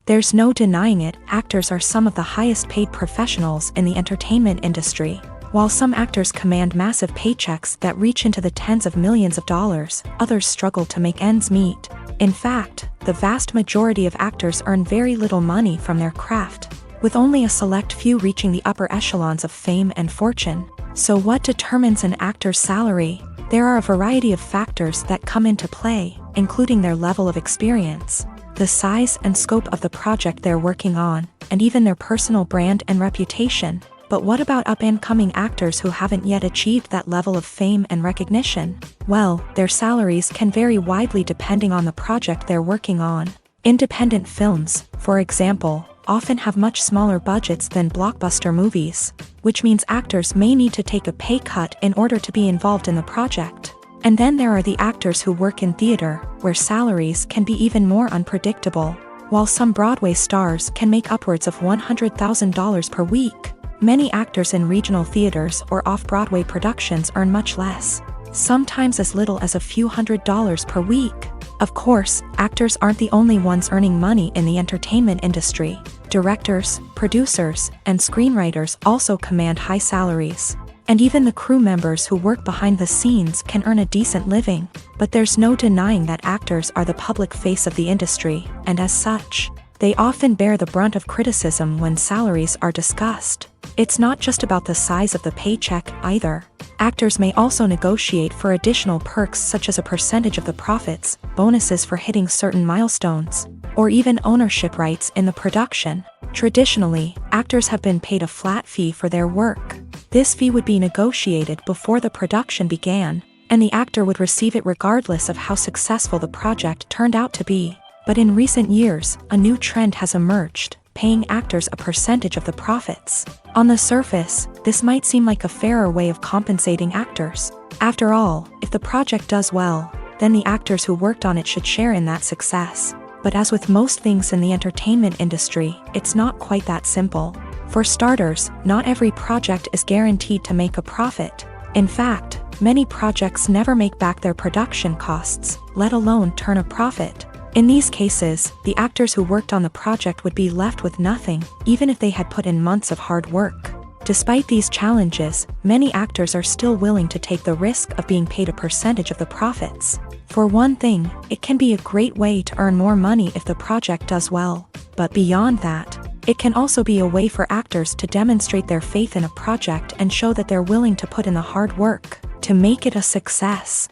There's no denying it, actors are some of the highest paid professionals in the entertainment industry. While some actors command massive paychecks that reach into the tens of millions of dollars, others struggle to make ends meet. In fact, the vast majority of actors earn very little money from their craft, with only a select few reaching the upper echelons of fame and fortune. So what determines an actor's salary? There are a variety of factors that come into play, including their level of experience, the size and scope of the project they're working on, and even their personal brand and reputation. But what about up-and-coming actors who haven't yet achieved that level of fame and recognition? Well, their salaries can vary widely depending on the project they're working on. Independent films, for example, often have much smaller budgets than blockbuster movies, which means actors may need to take a pay cut in order to be involved in the project. And then there are the actors who work in theater, where salaries can be even more unpredictable. While some Broadway stars can make upwards of $100,000 per week, many actors in regional theaters or off-Broadway productions earn much less, sometimes as little as a few $100s per week. Of course, actors aren't the only ones earning money in the entertainment industry. Directors, producers, and screenwriters also command high salaries. And even the crew members who work behind the scenes can earn a decent living. But there's no denying that actors are the public face of the industry, and as such, they often bear the brunt of criticism when salaries are discussed. It's not just about the size of the paycheck either. Actors may also negotiate for additional perks such as a percentage of the profits, bonuses for hitting certain milestones, or even ownership rights in the production. Traditionally, actors have been paid a flat fee for their work. This fee would be negotiated before the production began, and the actor would receive it regardless of how successful the project turned out to be. But in recent years, a new trend has emerged, paying actors a percentage of the profits. On the surface, this might seem like a fairer way of compensating actors. After all, if the project does well, then the actors who worked on it should share in that success. But as with most things in the entertainment industry, it's not quite that simple. For starters, not every project is guaranteed to make a profit. In fact, many projects never make back their production costs, let alone turn a profit. In these cases, the actors who worked on the project would be left with nothing, even if they had put in months of hard work. Despite these challenges, many actors are still willing to take the risk of being paid a percentage of the profits. For one thing, it can be a great way to earn more money if the project does well. But beyond that, it can also be a way for actors to demonstrate their faith in a project and show that they're willing to put in the hard work to make it a success.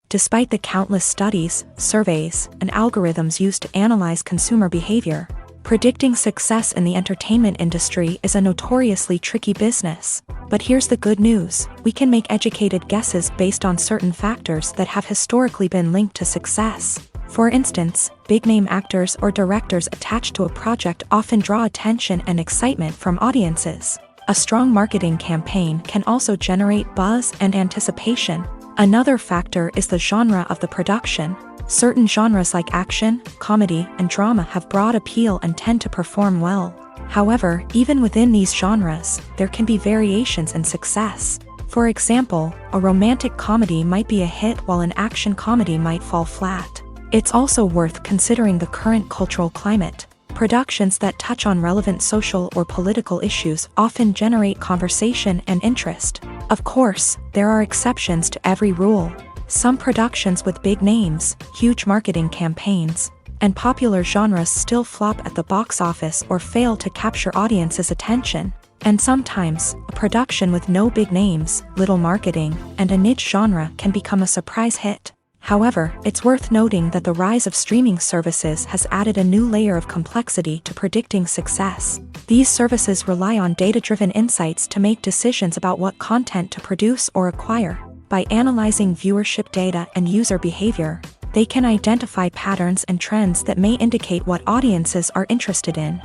Despite the countless studies, surveys, and algorithms used to analyze consumer behavior, predicting success in the entertainment industry is a notoriously tricky business. But here's the good news: we can make educated guesses based on certain factors that have historically been linked to success. For instance, big-name actors or directors attached to a project often draw attention and excitement from audiences. A strong marketing campaign can also generate buzz and anticipation. Another factor is the genre of the production. Certain genres like action, comedy, and drama have broad appeal and tend to perform well. However, even within these genres, there can be variations in success. For example, a romantic comedy might be a hit while an action comedy might fall flat. It's also worth considering the current cultural climate. Productions that touch on relevant social or political issues often generate conversation and interest. Of course, there are exceptions to every rule. Some productions with big names, huge marketing campaigns, and popular genres still flop at the box office or fail to capture audiences' attention. And sometimes, a production with no big names, little marketing, and a niche genre can become a surprise hit. However, it's worth noting that the rise of streaming services has added a new layer of complexity to predicting success. These services rely on data-driven insights to make decisions about what content to produce or acquire. By analyzing viewership data and user behavior, they can identify patterns and trends that may indicate what audiences are interested in.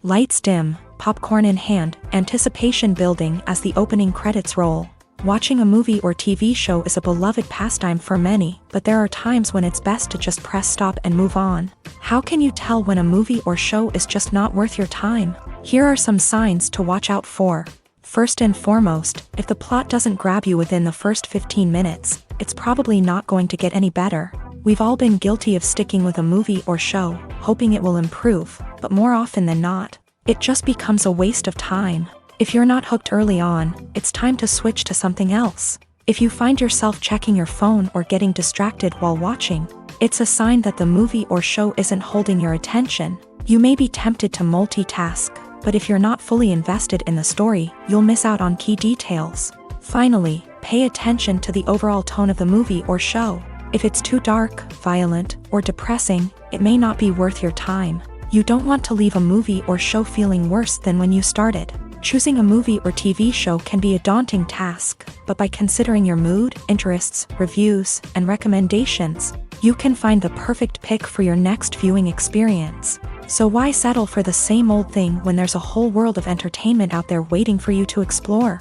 Lights dim, popcorn in hand, anticipation building as the opening credits roll. Watching a movie or TV show is a beloved pastime for many, but there are times when it's best to just press stop and move on. How can you tell when a movie or show is just not worth your time? Here are some signs to watch out for. First and foremost, if the plot doesn't grab you within the first 15 minutes, it's probably not going to get any better. We've all been guilty of sticking with a movie or show, hoping it will improve, but more often than not, it just becomes a waste of time. If you're not hooked early on, it's time to switch to something else. If you find yourself checking your phone or getting distracted while watching, it's a sign that the movie or show isn't holding your attention. You may be tempted to multitask, but if you're not fully invested in the story, you'll miss out on key details. Finally, pay attention to the overall tone of the movie or show. If it's too dark, violent, or depressing, it may not be worth your time. You don't want to leave a movie or show feeling worse than when you started. Choosing a movie or TV show can be a daunting task, but by considering your mood, interests, reviews, and recommendations, you can find the perfect pick for your next viewing experience. So why settle for the same old thing when there's a whole world of entertainment out there waiting for you to explore?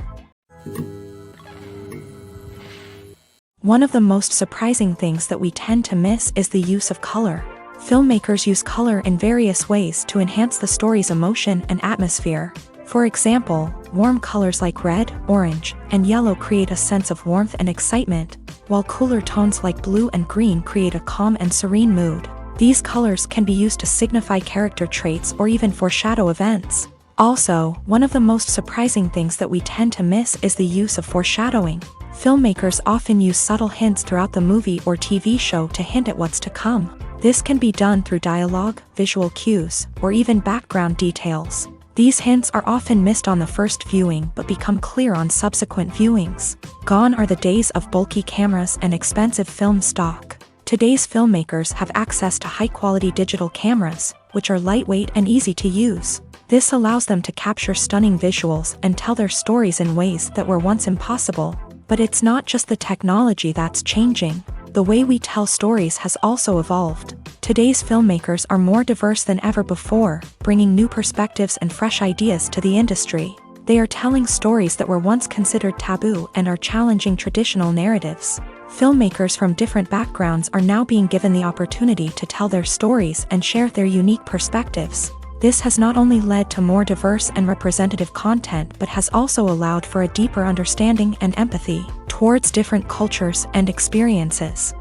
One of the most surprising things that we tend to miss is the use of color. Filmmakers use color in various ways to enhance the story's emotion and atmosphere. For example, warm colors like red, orange, and yellow create a sense of warmth and excitement, while cooler tones like blue and green create a calm and serene mood. These colors can be used to signify character traits or even foreshadow events. Also, one of the most surprising things that we tend to miss is the use of foreshadowing. Filmmakers often use subtle hints throughout the movie or TV show to hint at what's to come. This can be done through dialogue, visual cues, or even background details. These hints are often missed on the first viewing but become clear on subsequent viewings. Gone are the days of bulky cameras and expensive film stock. Today's filmmakers have access to high-quality digital cameras, which are lightweight and easy to use. This allows them to capture stunning visuals and tell their stories in ways that were once impossible. But it's not just the technology that's changing. The way we tell stories has also evolved. Today's filmmakers are more diverse than ever before, bringing new perspectives and fresh ideas to the industry. They are telling stories that were once considered taboo and are challenging traditional narratives. Filmmakers from different backgrounds are now being given the opportunity to tell their stories and share their unique perspectives. This has not only led to more diverse and representative content but has also allowed for a deeper understanding and empathy towards different cultures and experiences.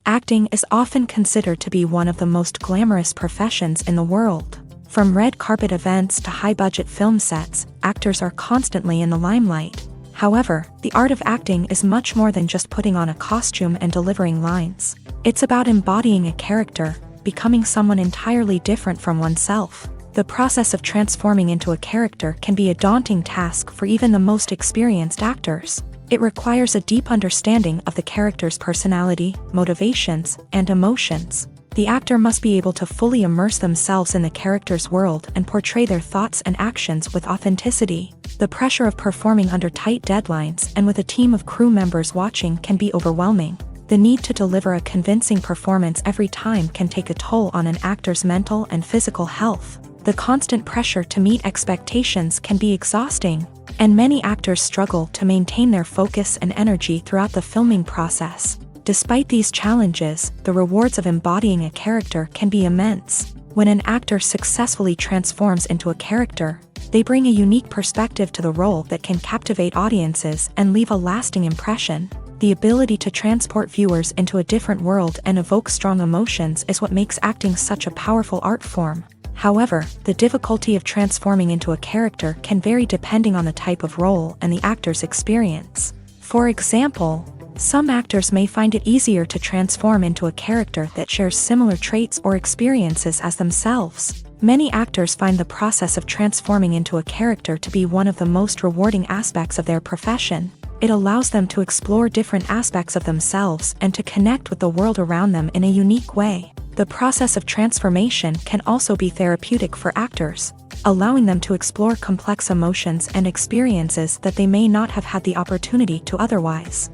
Acting is often considered to be one of the most glamorous professions in the world. From red carpet events to high-budget film sets, actors are constantly in the limelight. However, the art of acting is much more than just putting on a costume and delivering lines. It's about embodying a character, becoming someone entirely different from oneself. The process of transforming into a character can be a daunting task for even the most experienced actors. It requires a deep understanding of the character's personality, motivations, and emotions. The actor must be able to fully immerse themselves in the character's world and portray their thoughts and actions with authenticity. The pressure of performing under tight deadlines and with a team of crew members watching can be overwhelming. The need to deliver a convincing performance every time can take a toll on an actor's mental and physical health. The constant pressure to meet expectations can be exhausting, and many actors struggle to maintain their focus and energy throughout the filming process. Despite these challenges, the rewards of embodying a character can be immense. When an actor successfully transforms into a character, they bring a unique perspective to the role that can captivate audiences and leave a lasting impression. The ability to transport viewers into a different world and evoke strong emotions is what makes acting such a powerful art form. However, the difficulty of transforming into a character can vary depending on the type of role and the actor's experience. For example, some actors may find it easier to transform into a character that shares similar traits or experiences as themselves. Many actors find the process of transforming into a character to be one of the most rewarding aspects of their profession. It allows them to explore different aspects of themselves and to connect with the world around them in a unique way. The process of transformation can also be therapeutic for actors, allowing them to explore complex emotions and experiences that they may not have had the opportunity to otherwise.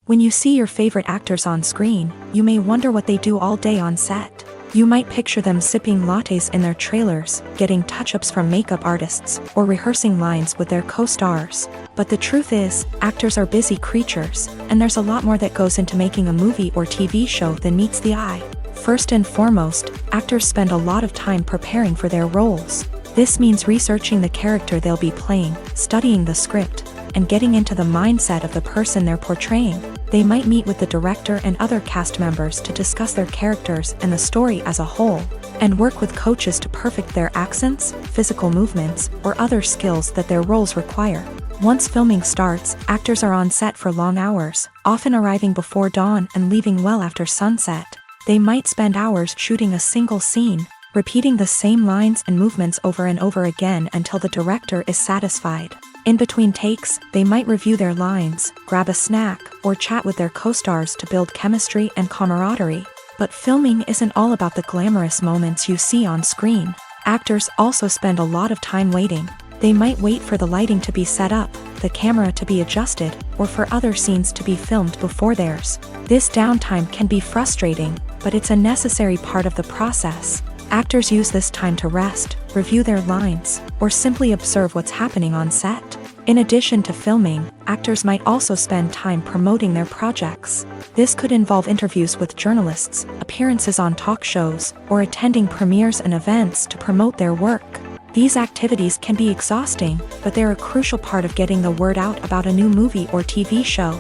When you see your favorite actors on screen, you may wonder what they do all day on set. You might picture them sipping lattes in their trailers, getting touch-ups from makeup artists, or rehearsing lines with their co-stars. But the truth is, actors are busy creatures, and there's a lot more that goes into making a movie or TV show than meets the eye. First and foremost, actors spend a lot of time preparing for their roles. This means researching the character they'll be playing, studying the script, and getting into the mindset of the person they're portraying. They might meet with the director and other cast members to discuss their characters and the story as a whole, and work with coaches to perfect their accents, physical movements, or other skills that their roles require. Once filming starts, actors are on set for long hours, often arriving before dawn and leaving well after sunset. They might spend hours shooting a single scene, repeating the same lines and movements over and over again until the director is satisfied. In between takes, they might review their lines, grab a snack, or chat with their co-stars to build chemistry and camaraderie. But filming isn't all about the glamorous moments you see on screen. Actors also spend a lot of time waiting. They might wait for the lighting to be set up, the camera to be adjusted, or for other scenes to be filmed before theirs. This downtime can be frustrating, but it's a necessary part of the process. Actors use this time to rest, review their lines, or simply observe what's happening on set. In addition to filming, actors might also spend time promoting their projects. This could involve interviews with journalists, appearances on talk shows, or attending premieres and events to promote their work. These activities can be exhausting, but they're a crucial part of getting the word out about a new movie or TV show.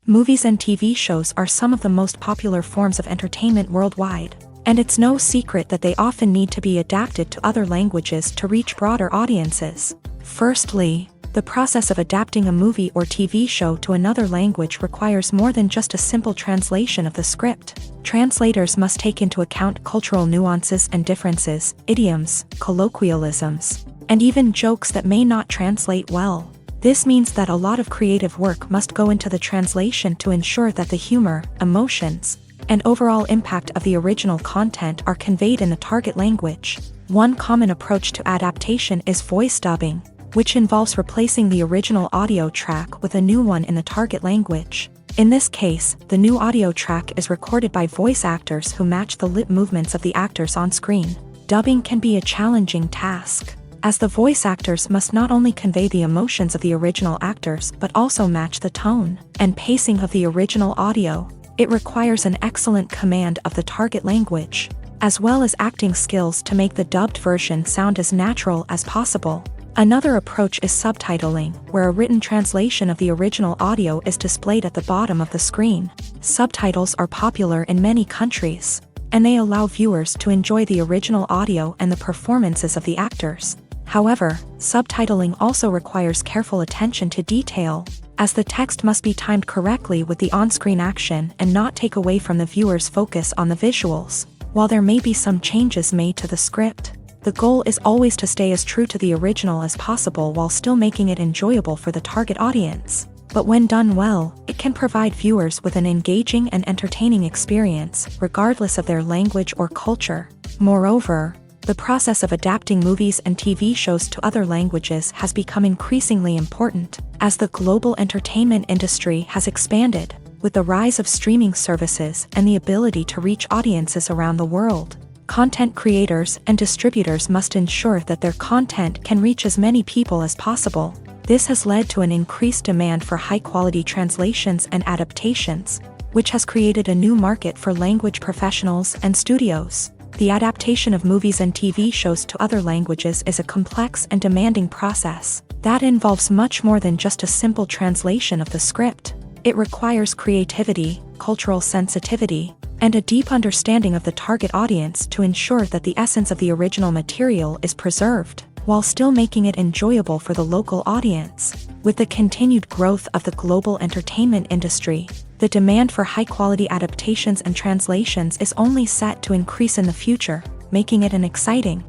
Movies and TV shows are some of the most popular forms of entertainment worldwide, and it's no secret that they often need to be adapted to other languages to reach broader audiences. Firstly, the process of adapting a movie or TV show to another language requires more than just a simple translation of the script. Translators must take into account cultural nuances and differences, idioms, colloquialisms, and even jokes that may not translate well. This means that a lot of creative work must go into the translation to ensure that the humor, emotions, and overall impact of the original content are conveyed in the target language. One common approach to adaptation is voice dubbing, which involves replacing the original audio track with a new one in the target language. In this case, the new audio track is recorded by voice actors who match the lip movements of the actors on screen. Dubbing can be a challenging task, as the voice actors must not only convey the emotions of the original actors but also match the tone and pacing of the original audio. It requires an excellent command of the target language, as well as acting skills to make the dubbed version sound as natural as possible. Another approach is subtitling, where a written translation of the original audio is displayed at the bottom of the screen. Subtitles are popular in many countries, and they allow viewers to enjoy the original audio and the performances of the actors. However, subtitling also requires careful attention to detail, as the text must be timed correctly with the on-screen action and not take away from the viewer's focus on the visuals. While there may be some changes made to the script, the goal is always to stay as true to the original as possible while still making it enjoyable for the target audience. But when done well, it can provide viewers with an engaging and entertaining experience, regardless of their language or culture. Moreover, the process of adapting movies and TV shows to other languages has become increasingly important, as the global entertainment industry has expanded, with the rise of streaming services and the ability to reach audiences around the world. Content creators and distributors must ensure that their content can reach as many people as possible. This has led to an increased demand for high-quality translations and adaptations, which has created a new market for language professionals and studios. The adaptation of movies and TV shows to other languages is a complex and demanding process that involves much more than just a simple translation of the script. It requires creativity, cultural sensitivity, and a deep understanding of the target audience to ensure that the essence of the original material is preserved, while still making it enjoyable for the local audience. With the continued growth of the global entertainment industry, the demand for high-quality adaptations and translations is only set to increase in the future, making it an exciting.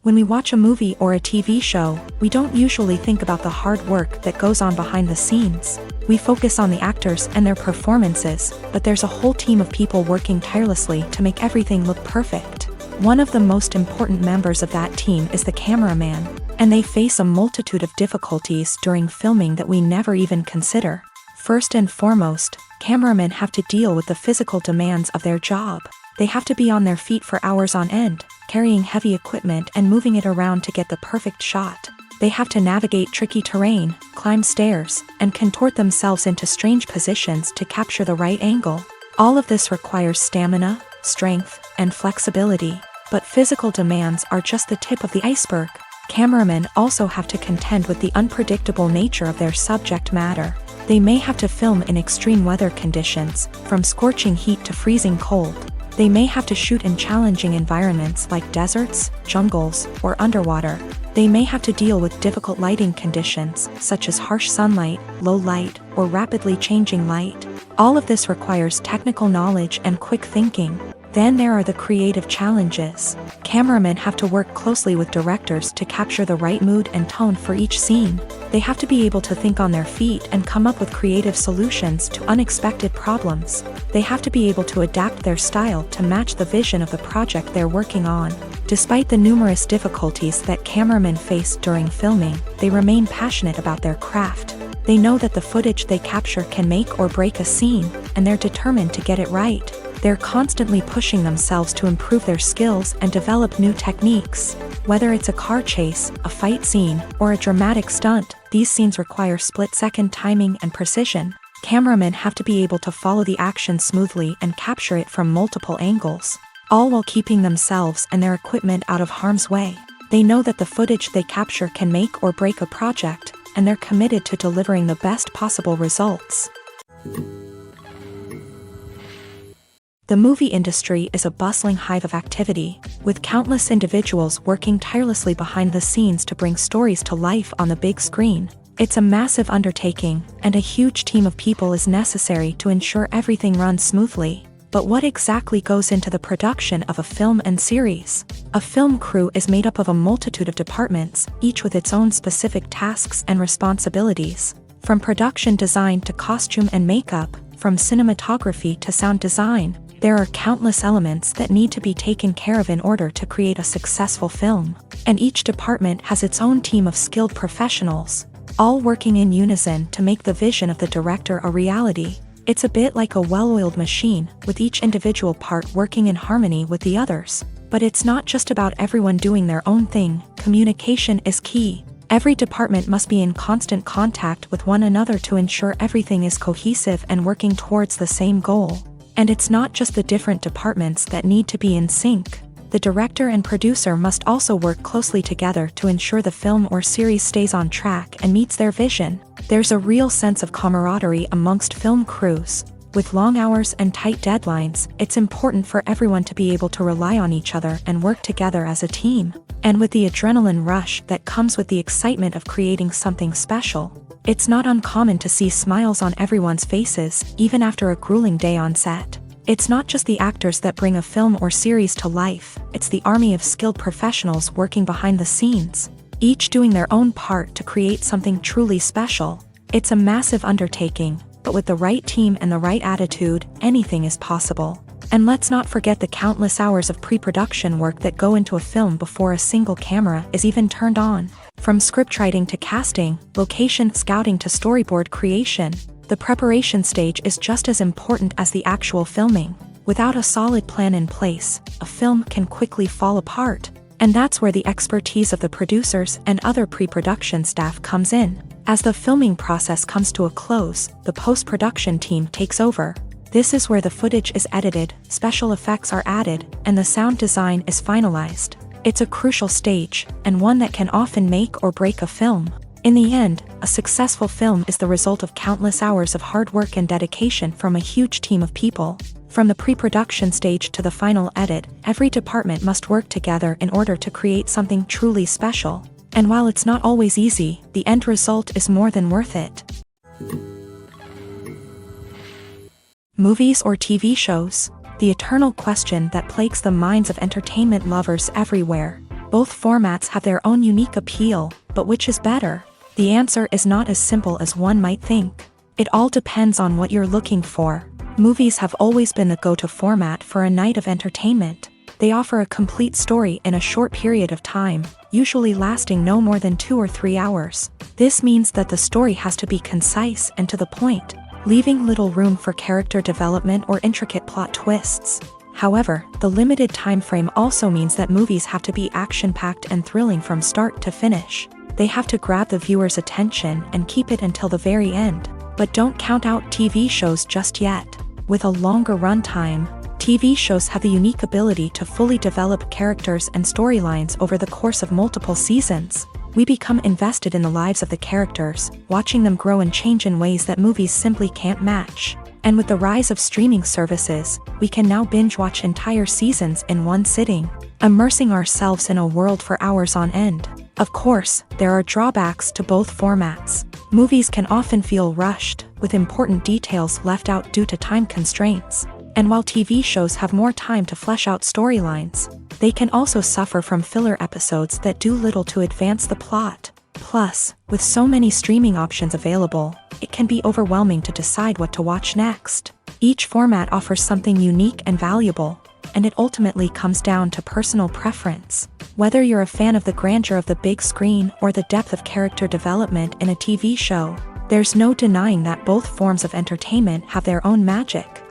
When we watch a movie or a TV show, we don't usually think about the hard work that goes on behind the scenes. We focus on the actors and their performances, but there's a whole team of people working tirelessly to make everything look perfect. One of the most important members of that team is the cameraman, and they face a multitude of difficulties during filming that we never even consider. First and foremost, cameramen have to deal with the physical demands of their job. They have to be on their feet for hours on end, carrying heavy equipment and moving it around to get the perfect shot. They have to navigate tricky terrain, climb stairs, and contort themselves into strange positions to capture the right angle. All of this requires stamina, strength, and flexibility. But physical demands are just the tip of the iceberg. Cameramen also have to contend with the unpredictable nature of their subject matter. They may have to film in extreme weather conditions, from scorching heat to freezing cold. They may have to shoot in challenging environments like deserts, jungles, or underwater. They may have to deal with difficult lighting conditions, such as harsh sunlight, low light, or rapidly changing light. All of this requires technical knowledge and quick thinking. Then there are the creative challenges. Cameramen have to work closely with directors to capture the right mood and tone for each scene. They have to be able to think on their feet and come up with creative solutions to unexpected problems. They have to be able to adapt their style to match the vision of the project they're working on. Despite the numerous difficulties that cameramen face during filming, they remain passionate about their craft. They know that the footage they capture can make or break a scene, and they're determined to get it right. They're constantly pushing themselves to improve their skills and develop new techniques. Whether it's a car chase, a fight scene, or a dramatic stunt, these scenes require split-second timing and precision. Cameramen have to be able to follow the action smoothly and capture it from multiple angles, all while keeping themselves and their equipment out of harm's way. They know that the footage they capture can make or break a project, and they're committed to delivering the best possible results. The movie industry is a bustling hive of activity, with countless individuals working tirelessly behind the scenes to bring stories to life on the big screen. It's a massive undertaking, and a huge team of people is necessary to ensure everything runs smoothly. But what exactly goes into the production of a film and series? A film crew is made up of a multitude of departments, each with its own specific tasks and responsibilities. From production design to costume and makeup, from cinematography to sound design, there are countless elements that need to be taken care of in order to create a successful film. And each department has its own team of skilled professionals, all working in unison to make the vision of the director a reality. It's a bit like a well-oiled machine, with each individual part working in harmony with the others. But it's not just about everyone doing their own thing. Communication is key. Every department must be in constant contact with one another to ensure everything is cohesive and working towards the same goal. And it's not just the different departments that need to be in sync. The director and producer must also work closely together to ensure the film or series stays on track and meets their vision. There's a real sense of camaraderie amongst film crews. With long hours and tight deadlines, it's important for everyone to be able to rely on each other and work together as a team. And with the adrenaline rush that comes with the excitement of creating something special, it's not uncommon to see smiles on everyone's faces, even after a grueling day on set. It's not just the actors that bring a film or series to life, it's the army of skilled professionals working behind the scenes, each doing their own part to create something truly special. It's a massive undertaking, but with the right team and the right attitude, anything is possible. And let's not forget the countless hours of pre-production work that go into a film before a single camera is even turned on. From scriptwriting to casting, location scouting to storyboard creation, the preparation stage is just as important as the actual filming. Without a solid plan in place, a film can quickly fall apart. And that's where the expertise of the producers and other pre-production staff comes in. As the filming process comes to a close, the post-production team takes over. This is where the footage is edited, special effects are added, and the sound design is finalized. It's a crucial stage, and one that can often make or break a film. In the end, a successful film is the result of countless hours of hard work and dedication from a huge team of people. From the pre-production stage to the final edit, every department must work together in order to create something truly special. And while it's not always easy, the end result is more than worth it. Movies or TV shows? The eternal question that plagues the minds of entertainment lovers everywhere. Both formats have their own unique appeal, but which is better? The answer is not as simple as one might think. It all depends on what you're looking for. Movies have always been the go-to format for a night of entertainment. They offer a complete story in a short period of time, usually lasting no more than 2 or 3 hours. This means that the story has to be concise and to the point, leaving little room for character development or intricate plot twists. However, the limited time frame also means that movies have to be action-packed and thrilling from start to finish. They have to grab the viewer's attention and keep it until the very end. But don't count out TV shows just yet. With a longer runtime, TV shows have the unique ability to fully develop characters and storylines over the course of multiple seasons. We become invested in the lives of the characters, watching them grow and change in ways that movies simply can't match. And with the rise of streaming services, we can now binge-watch entire seasons in one sitting, immersing ourselves in a world for hours on end. Of course, there are drawbacks to both formats. Movies can often feel rushed, with important details left out due to time constraints. And while TV shows have more time to flesh out storylines, they can also suffer from filler episodes that do little to advance the plot. Plus, with so many streaming options available, it can be overwhelming to decide what to watch next. Each format offers something unique and valuable, and it ultimately comes down to personal preference. Whether you're a fan of the grandeur of the big screen or the depth of character development in a TV show, there's no denying that both forms of entertainment have their own magic.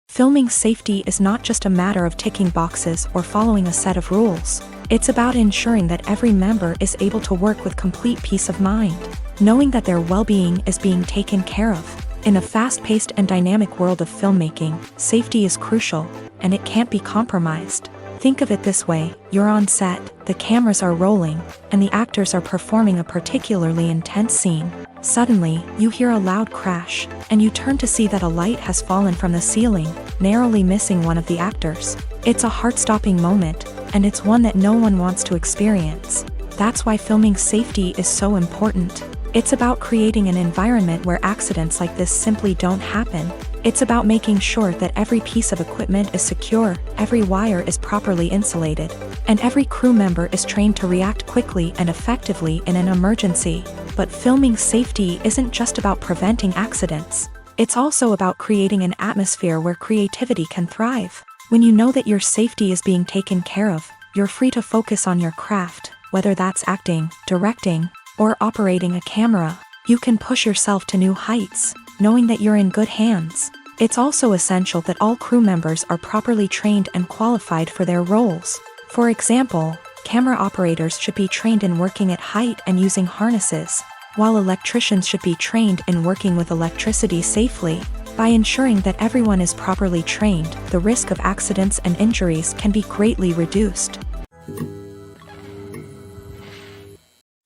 Filming safety is not just a matter of ticking boxes or following a set of rules. It's about ensuring that every member is able to work with complete peace of mind, knowing that their well-being is being taken care of. In a fast-paced and dynamic world of filmmaking, safety is crucial, and it can't be compromised. Think of it this way: you're on set, the cameras are rolling, and the actors are performing a particularly intense scene. Suddenly, you hear a loud crash, and you turn to see that a light has fallen from the ceiling, narrowly missing one of the actors. It's a heart-stopping moment, and it's one that no one wants to experience. That's why filming safety is so important. It's about creating an environment where accidents like this simply don't happen. It's about making sure that every piece of equipment is secure, every wire is properly insulated, and every crew member is trained to react quickly and effectively in an emergency. But filming safety isn't just about preventing accidents. It's also about creating an atmosphere where creativity can thrive. When you know that your safety is being taken care of, you're free to focus on your craft, whether that's acting, directing, or operating a camera. You can push yourself to new heights, knowing that you're in good hands. It's also essential that all crew members are properly trained and qualified for their roles. For example, camera operators should be trained in working at height and using harnesses, while electricians should be trained in working with electricity safely. By ensuring that everyone is properly trained, the risk of accidents and injuries can be greatly reduced.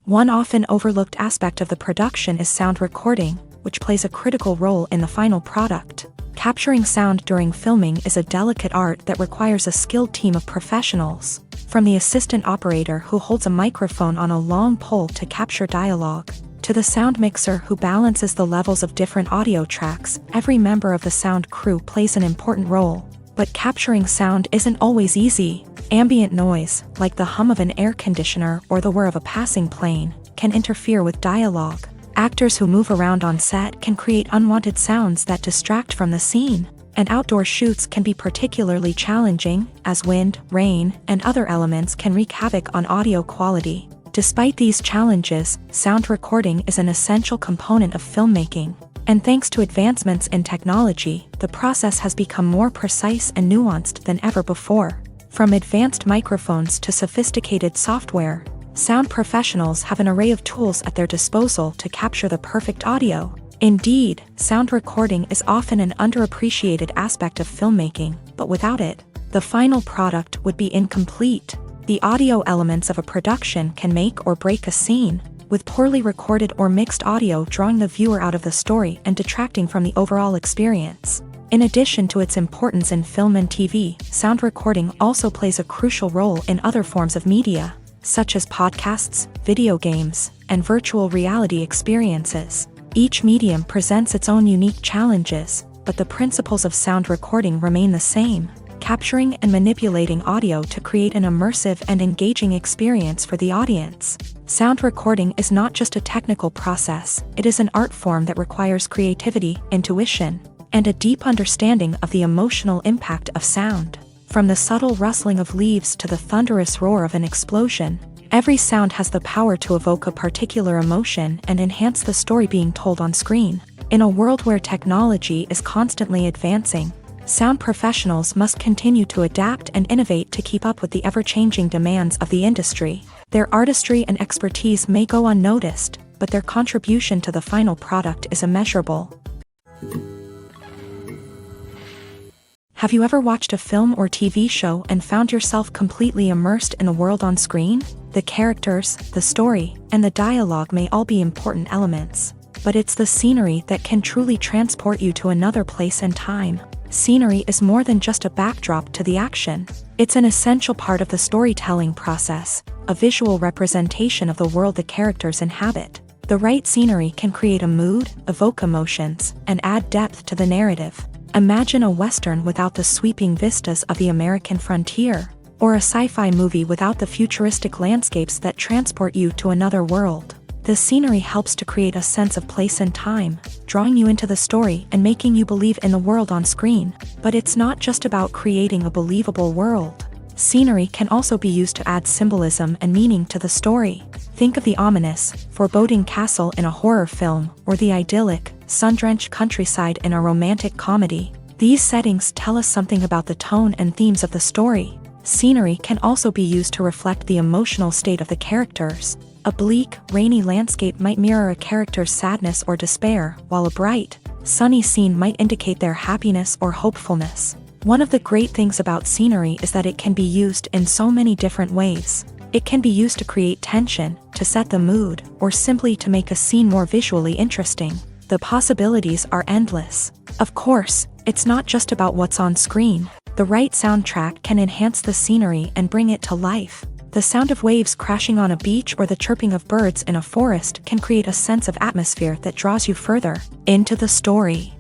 One often overlooked aspect of the production is sound recording, which plays a critical role in the final product. Capturing sound during filming is a delicate art that requires a skilled team of professionals. From the assistant operator who holds a microphone on a long pole to capture dialogue, to the sound mixer who balances the levels of different audio tracks, every member of the sound crew plays an important role. But capturing sound isn't always easy. Ambient noise, like the hum of an air conditioner or the whir of a passing plane, can interfere with dialogue. Actors who move around on set can create unwanted sounds that distract from the scene. And outdoor shoots can be particularly challenging, as wind, rain, and other elements can wreak havoc on audio quality. Despite these challenges, sound recording is an essential component of filmmaking. And thanks to advancements in technology, the process has become more precise and nuanced than ever before. From advanced microphones to sophisticated software, sound professionals have an array of tools at their disposal to capture the perfect audio. Indeed, sound recording is often an underappreciated aspect of filmmaking, but without it, the final product would be incomplete. The audio elements of a production can make or break a scene, with poorly recorded or mixed audio drawing the viewer out of the story and detracting from the overall experience. In addition to its importance in film and TV, sound recording also plays a crucial role in other forms of media, such as podcasts, video games, and virtual reality experiences. Each medium presents its own unique challenges, but the principles of sound recording remain the same: capturing and manipulating audio to create an immersive and engaging experience for the audience. Sound recording is not just a technical process, it is an art form that requires creativity, intuition, and a deep understanding of the emotional impact of sound. From the subtle rustling of leaves to the thunderous roar of an explosion, every sound has the power to evoke a particular emotion and enhance the story being told on screen. In a world where technology is constantly advancing, sound professionals must continue to adapt and innovate to keep up with the ever-changing demands of the industry. Their artistry and expertise may go unnoticed, but their contribution to the final product is immeasurable. Have you ever watched a film or TV show and found yourself completely immersed in the world on screen? The characters, the story, and the dialogue may all be important elements, but it's the scenery that can truly transport you to another place and time. Scenery is more than just a backdrop to the action. It's an essential part of the storytelling process, a visual representation of the world the characters inhabit. The right scenery can create a mood, evoke emotions, and add depth to the narrative. Imagine a Western without the sweeping vistas of the American frontier, or a sci-fi movie without the futuristic landscapes that transport you to another world. The scenery helps to create a sense of place and time, drawing you into the story and making you believe in the world on screen. But it's not just about creating a believable world. Scenery can also be used to add symbolism and meaning to the story. Think of the ominous, foreboding castle in a horror film, or the idyllic, sun-drenched countryside in a romantic comedy. These settings tell us something about the tone and themes of the story. Scenery can also be used to reflect the emotional state of the characters. A bleak, rainy landscape might mirror a character's sadness or despair, while a bright, sunny scene might indicate their happiness or hopefulness. One of the great things about scenery is that it can be used in so many different ways. It can be used to create tension, to set the mood, or simply to make a scene more visually interesting. The possibilities are endless. Of course, it's not just about what's on screen. The right soundtrack can enhance the scenery and bring it to life. The sound of waves crashing on a beach or the chirping of birds in a forest can create a sense of atmosphere that draws you further into the story.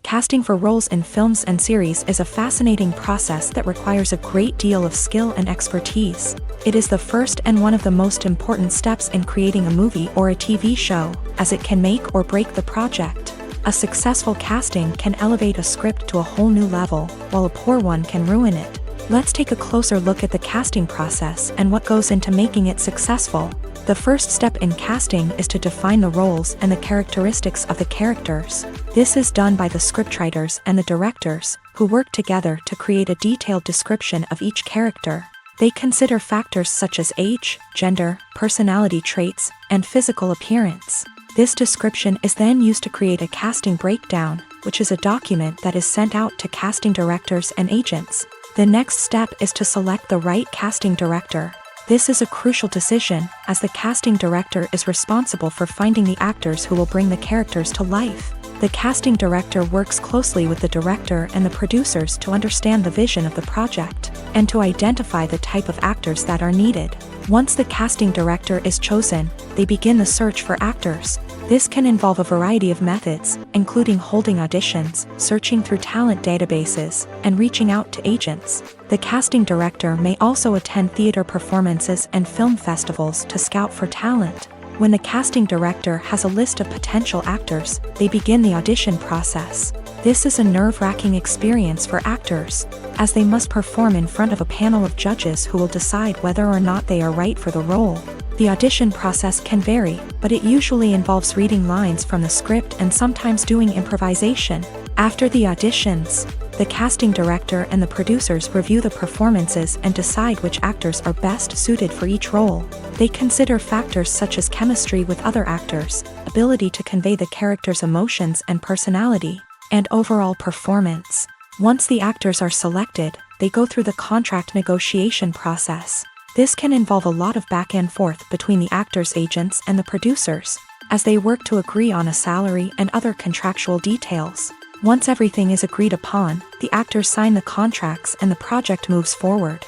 Casting for roles in films and series is a fascinating process that requires a great deal of skill and expertise. It is the first and one of the most important steps in creating a movie or a TV show, as it can make or break the project. A successful casting can elevate a script to a whole new level, while a poor one can ruin it. Let's take a closer look at the casting process and what goes into making it successful. The first step in casting is to define the roles and the characteristics of the characters. This is done by the scriptwriters and the directors, who work together to create a detailed description of each character. They consider factors such as age, gender, personality traits, and physical appearance. This description is then used to create a casting breakdown, which is a document that is sent out to casting directors and agents. The next step is to select the right casting director. This is a crucial decision, as the casting director is responsible for finding the actors who will bring the characters to life. The casting director works closely with the director and the producers to understand the vision of the project, and to identify the type of actors that are needed. Once the casting director is chosen, they begin the search for actors. This can involve a variety of methods, including holding auditions, searching through talent databases, and reaching out to agents. The casting director may also attend theater performances and film festivals to scout for talent. When the casting director has a list of potential actors, they begin the audition process. This is a nerve-wracking experience for actors, as they must perform in front of a panel of judges who will decide whether or not they are right for the role. The audition process can vary, but it usually involves reading lines from the script and sometimes doing improvisation. After the auditions, the casting director and the producers review the performances and decide which actors are best suited for each role. They consider factors such as chemistry with other actors, ability to convey the character's emotions and personality, and overall performance. Once the actors are selected, they go through the contract negotiation process. This can involve a lot of back and forth between the actors' agents and the producers, as they work to agree on a salary and other contractual details. Once everything is agreed upon, the actors sign the contracts and the project moves forward.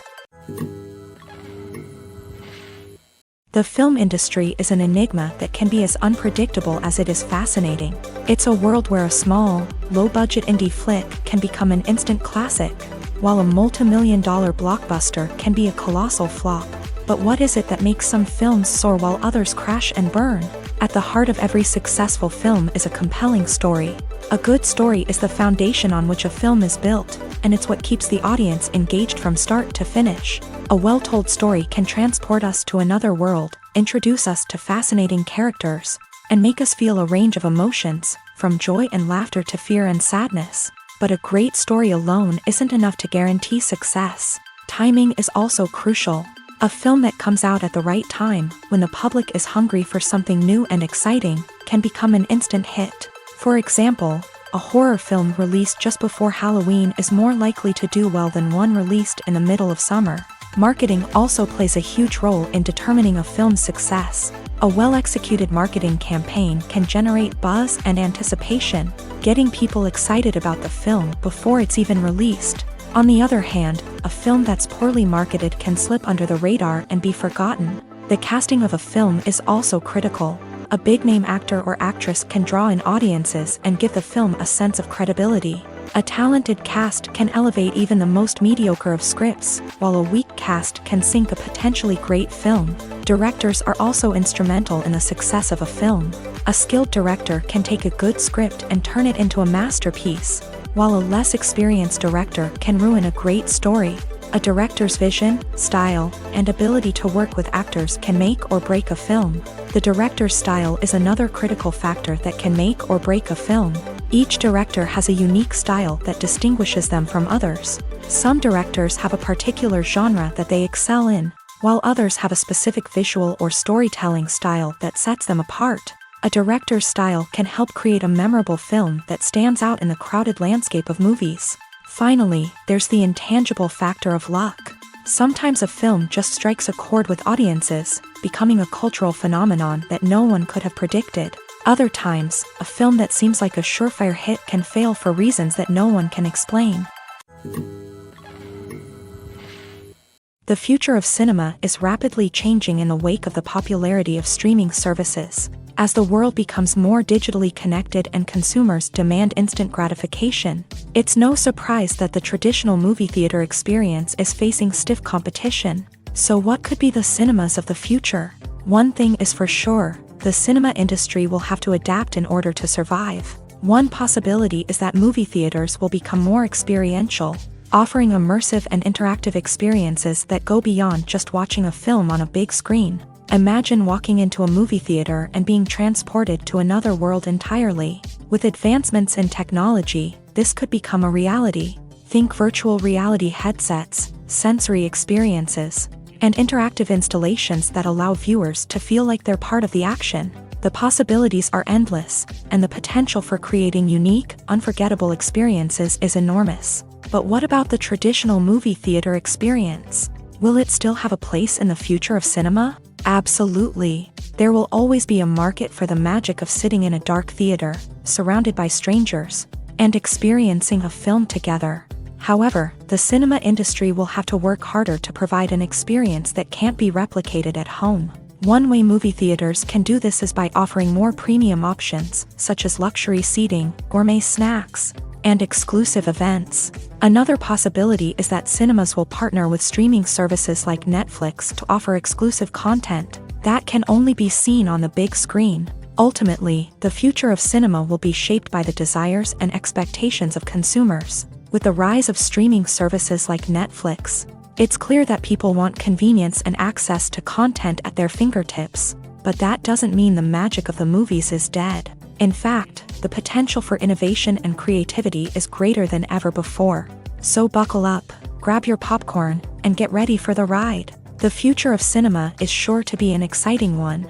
The film industry is an enigma that can be as unpredictable as it is fascinating. It's a world where a small, low-budget indie flick can become an instant classic, while a multi-million-dollar blockbuster can be a colossal flop. But what is it that makes some films soar while others crash and burn? At the heart of every successful film is a compelling story. A good story is the foundation on which a film is built, and it's what keeps the audience engaged from start to finish. A well-told story can transport us to another world, introduce us to fascinating characters, and make us feel a range of emotions, from joy and laughter to fear and sadness. But a great story alone isn't enough to guarantee success. Timing is also crucial. A film that comes out at the right time, when the public is hungry for something new and exciting, can become an instant hit. For example, a horror film released just before Halloween is more likely to do well than one released in the middle of summer. Marketing also plays a huge role in determining a film's success. A well-executed marketing campaign can generate buzz and anticipation, getting people excited about the film before it's even released. On the other hand, a film that's poorly marketed can slip under the radar and be forgotten. The casting of a film is also critical. A big-name actor or actress can draw in audiences and give the film a sense of credibility. A talented cast can elevate even the most mediocre of scripts, while a weak cast can sink a potentially great film. Directors are also instrumental in the success of a film. A skilled director can take a good script and turn it into a masterpiece, while a less experienced director can ruin a great story. A director's vision, style, and ability to work with actors can make or break a film. The director's style is another critical factor that can make or break a film. Each director has a unique style that distinguishes them from others. Some directors have a particular genre that they excel in, while others have a specific visual or storytelling style that sets them apart. A director's style can help create a memorable film that stands out in the crowded landscape of movies. Finally, there's the intangible factor of luck. Sometimes a film just strikes a chord with audiences, becoming a cultural phenomenon that no one could have predicted. Other times, a film that seems like a surefire hit can fail for reasons that no one can explain. The future of cinema is rapidly changing in the wake of the popularity of streaming services. As the world becomes more digitally connected and consumers demand instant gratification, it's no surprise that the traditional movie theater experience is facing stiff competition. So what could be the cinemas of the future? One thing is for sure, the cinema industry will have to adapt in order to survive. One possibility is that movie theaters will become more experiential, offering immersive and interactive experiences that go beyond just watching a film on a big screen. Imagine walking into a movie theater and being transported to another world entirely. With advancements in technology, this could become a reality. Think virtual reality headsets, sensory experiences, and interactive installations that allow viewers to feel like they're part of the action. The possibilities are endless, and the potential for creating unique, unforgettable experiences is enormous. But what about the traditional movie theater experience? Will it still have a place in the future of cinema? Absolutely. There will always be a market for the magic of sitting in a dark theater, surrounded by strangers, and experiencing a film together. However, the cinema industry will have to work harder to provide an experience that can't be replicated at home. One way movie theaters can do this is by offering more premium options, such as luxury seating, gourmet snacks, and exclusive events. Another possibility is that cinemas will partner with streaming services like Netflix to offer exclusive content that can only be seen on the big screen. Ultimately, the future of cinema will be shaped by the desires and expectations of consumers. With the rise of streaming services like Netflix, it's clear that people want convenience and access to content at their fingertips. But that doesn't mean the magic of the movies is dead. In fact, the potential for innovation and creativity is greater than ever before. So buckle up, grab your popcorn, and get ready for the ride. The future of cinema is sure to be an exciting one.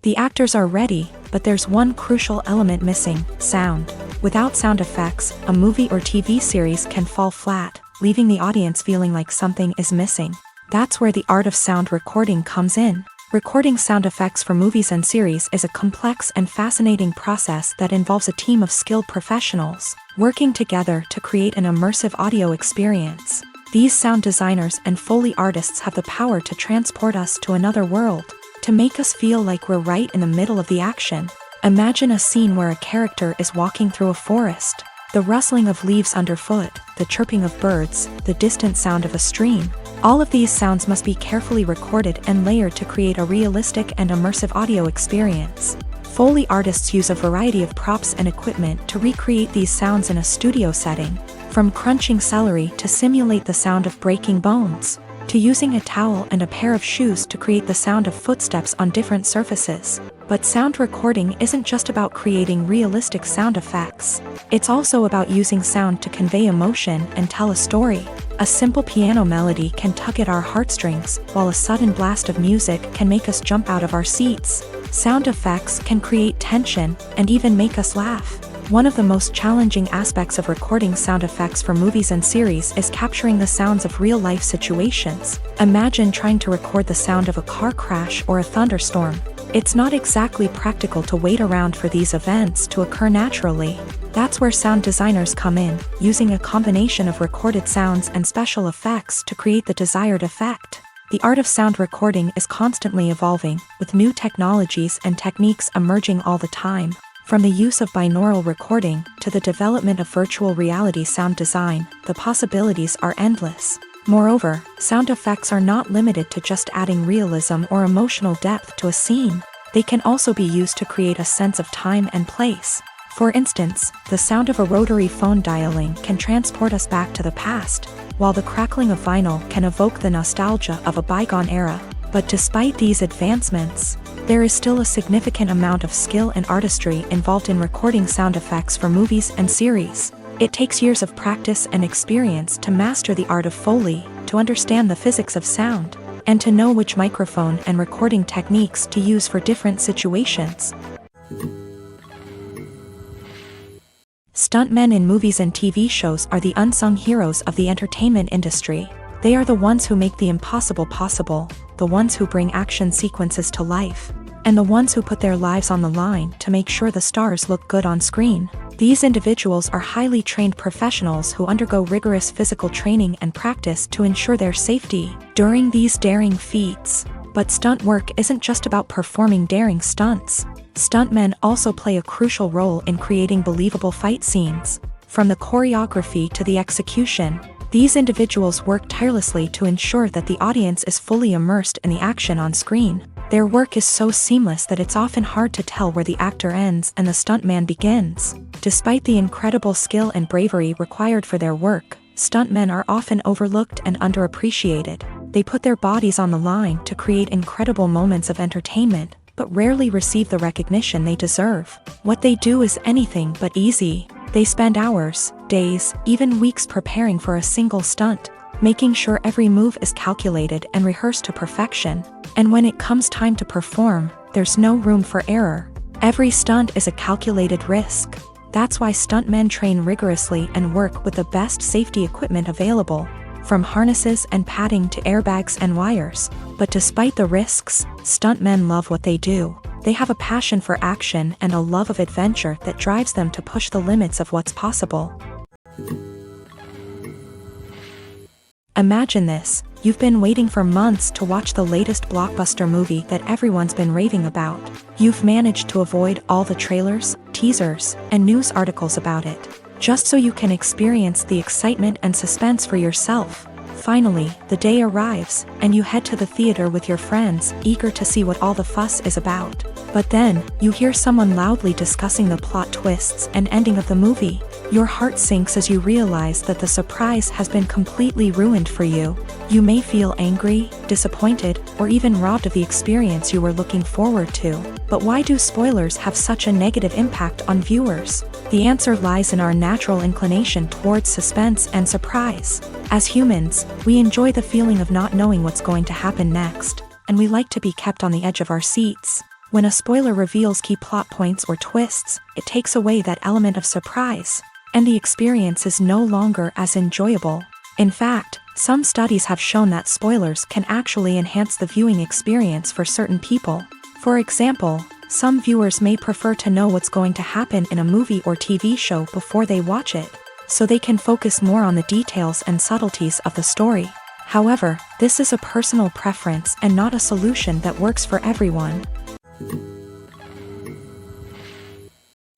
The actors are ready, but there's one crucial element missing: sound. Without sound effects, a movie or TV series can fall flat, leaving the audience feeling like something is missing. That's where the art of sound recording comes in. Recording sound effects for movies and series is a complex and fascinating process that involves a team of skilled professionals working together to create an immersive audio experience. These sound designers and Foley artists have the power to transport us to another world, to make us feel like we're right in the middle of the action. Imagine a scene where a character is walking through a forest. The rustling of leaves underfoot, the chirping of birds, the distant sound of a stream. All of these sounds must be carefully recorded and layered to create a realistic and immersive audio experience. Foley artists use a variety of props and equipment to recreate these sounds in a studio setting, from crunching celery to simulate the sound of breaking bones, to using a towel and a pair of shoes to create the sound of footsteps on different surfaces. But sound recording isn't just about creating realistic sound effects. It's also about using sound to convey emotion and tell a story. A simple piano melody can tug at our heartstrings, while a sudden blast of music can make us jump out of our seats. Sound effects can create tension and even make us laugh. One of the most challenging aspects of recording sound effects for movies and series is capturing the sounds of real-life situations. Imagine trying to record the sound of a car crash or a thunderstorm. It's not exactly practical to wait around for these events to occur naturally. That's where sound designers come in, using a combination of recorded sounds and special effects to create the desired effect. The art of sound recording is constantly evolving, with new technologies and techniques emerging all the time. From the use of binaural recording to the development of virtual reality sound design, the possibilities are endless. Moreover, sound effects are not limited to just adding realism or emotional depth to a scene. They can also be used to create a sense of time and place. For instance, the sound of a rotary phone dialing can transport us back to the past, while the crackling of vinyl can evoke the nostalgia of a bygone era. But despite these advancements, there is still a significant amount of skill and artistry involved in recording sound effects for movies and series. It takes years of practice and experience to master the art of Foley, to understand the physics of sound, and to know which microphone and recording techniques to use for different situations. Stuntmen in movies and TV shows are the unsung heroes of the entertainment industry. They are the ones who make the impossible possible, the ones who bring action sequences to life, and the ones who put their lives on the line to make sure the stars look good on screen. These individuals are highly trained professionals who undergo rigorous physical training and practice to ensure their safety during these daring feats. But stunt work isn't just about performing daring stunts. Stuntmen also play a crucial role in creating believable fight scenes. From the choreography to the execution, these individuals work tirelessly to ensure that the audience is fully immersed in the action on screen. Their work is so seamless that it's often hard to tell where the actor ends and the stuntman begins. Despite the incredible skill and bravery required for their work, stuntmen are often overlooked and underappreciated. They put their bodies on the line to create incredible moments of entertainment, but rarely receive the recognition they deserve. What they do is anything but easy. They spend hours, days, even weeks preparing for a single stunt, making sure every move is calculated and rehearsed to perfection. And when it comes time to perform, there's no room for error. Every stunt is a calculated risk. That's why stuntmen train rigorously and work with the best safety equipment available, from harnesses and padding to airbags and wires. But despite the risks, stuntmen love what they do. They have a passion for action and a love of adventure that drives them to push the limits of what's possible. Imagine this: you've been waiting for months to watch the latest blockbuster movie that everyone's been raving about. You've managed to avoid all the trailers, teasers, and news articles about it, just so you can experience the excitement and suspense for yourself. Finally, the day arrives, and you head to the theater with your friends, eager to see what all the fuss is about. But then, you hear someone loudly discussing the plot twists and ending of the movie. Your heart sinks as you realize that the surprise has been completely ruined for you. You may feel angry, disappointed, or even robbed of the experience you were looking forward to. But why do spoilers have such a negative impact on viewers? The answer lies in our natural inclination towards suspense and surprise. As humans, we enjoy the feeling of not knowing what's going to happen next, and we like to be kept on the edge of our seats. When a spoiler reveals key plot points or twists, it takes away that element of surprise, and the experience is no longer as enjoyable. In fact, some studies have shown that spoilers can actually enhance the viewing experience for certain people. For example, some viewers may prefer to know what's going to happen in a movie or TV show before they watch it, so they can focus more on the details and subtleties of the story. However, this is a personal preference and not a solution that works for everyone.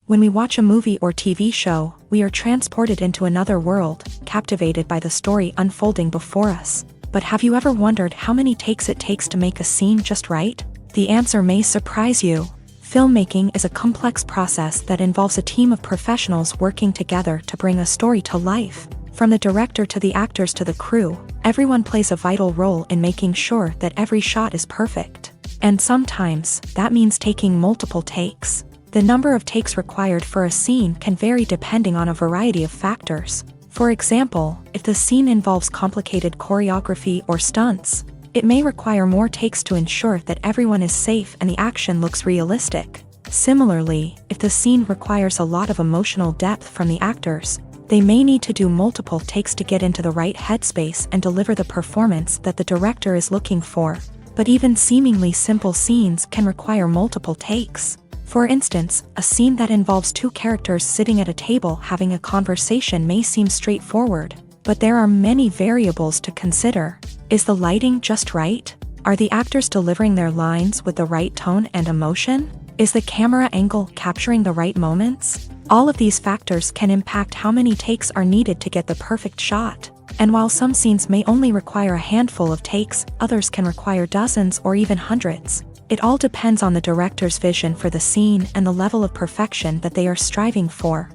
When we watch a movie or TV show, we are transported into another world, captivated by the story unfolding before us. But have you ever wondered how many takes it takes to make a scene just right? The answer may surprise you. Filmmaking is a complex process that involves a team of professionals working together to bring a story to life. From the director to the actors to the crew, everyone plays a vital role in making sure that every shot is perfect. And sometimes, that means taking multiple takes. The number of takes required for a scene can vary depending on a variety of factors. For example, if the scene involves complicated choreography or stunts, it may require more takes to ensure that everyone is safe and the action looks realistic. Similarly, if the scene requires a lot of emotional depth from the actors, they may need to do multiple takes to get into the right headspace and deliver the performance that the director is looking for. But even seemingly simple scenes can require multiple takes. For instance, a scene that involves two characters sitting at a table having a conversation may seem straightforward, but there are many variables to consider. Is the lighting just right? Are the actors delivering their lines with the right tone and emotion? Is the camera angle capturing the right moments? All of these factors can impact how many takes are needed to get the perfect shot. And while some scenes may only require a handful of takes, others can require dozens or even hundreds. It all depends on the director's vision for the scene and the level of perfection that they are striving for.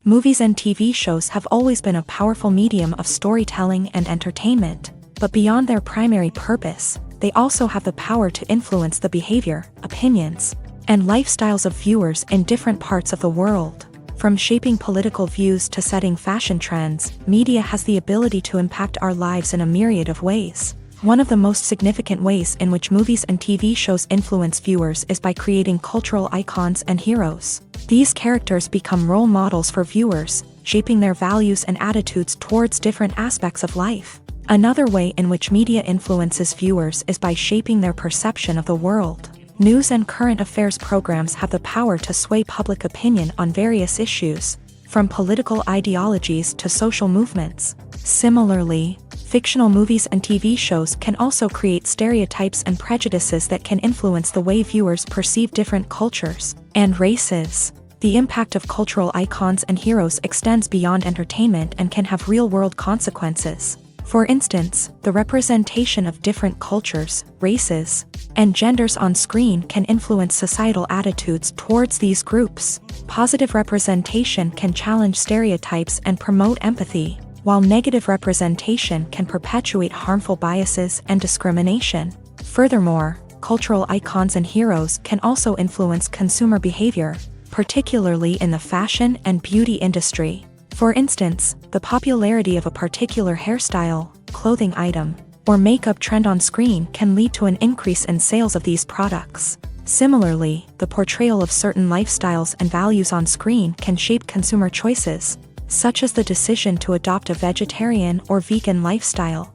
Movies and TV shows have always been a powerful medium of storytelling and entertainment, but beyond their primary purpose, they also have the power to influence the behavior, opinions, and lifestyles of viewers in different parts of the world. From shaping political views to setting fashion trends, media has the ability to impact our lives in a myriad of ways. One of the most significant ways in which movies and TV shows influence viewers is by creating cultural icons and heroes. These characters become role models for viewers, shaping their values and attitudes towards different aspects of life. Another way in which media influences viewers is by shaping their perception of the world. News and current affairs programs have the power to sway public opinion on various issues, from political ideologies to social movements. Similarly, fictional movies and TV shows can also create stereotypes and prejudices that can influence the way viewers perceive different cultures and races. The impact of cultural icons and heroes extends beyond entertainment and can have real-world consequences. For instance, the representation of different cultures, races, and genders on screen can influence societal attitudes towards these groups. Positive representation can challenge stereotypes and promote empathy, while negative representation can perpetuate harmful biases and discrimination. Furthermore, cultural icons and heroes can also influence consumer behavior, particularly in the fashion and beauty industry. For instance, the popularity of a particular hairstyle, clothing item, or makeup trend on screen can lead to an increase in sales of these products. Similarly, the portrayal of certain lifestyles and values on screen can shape consumer choices, such as the decision to adopt a vegetarian or vegan lifestyle.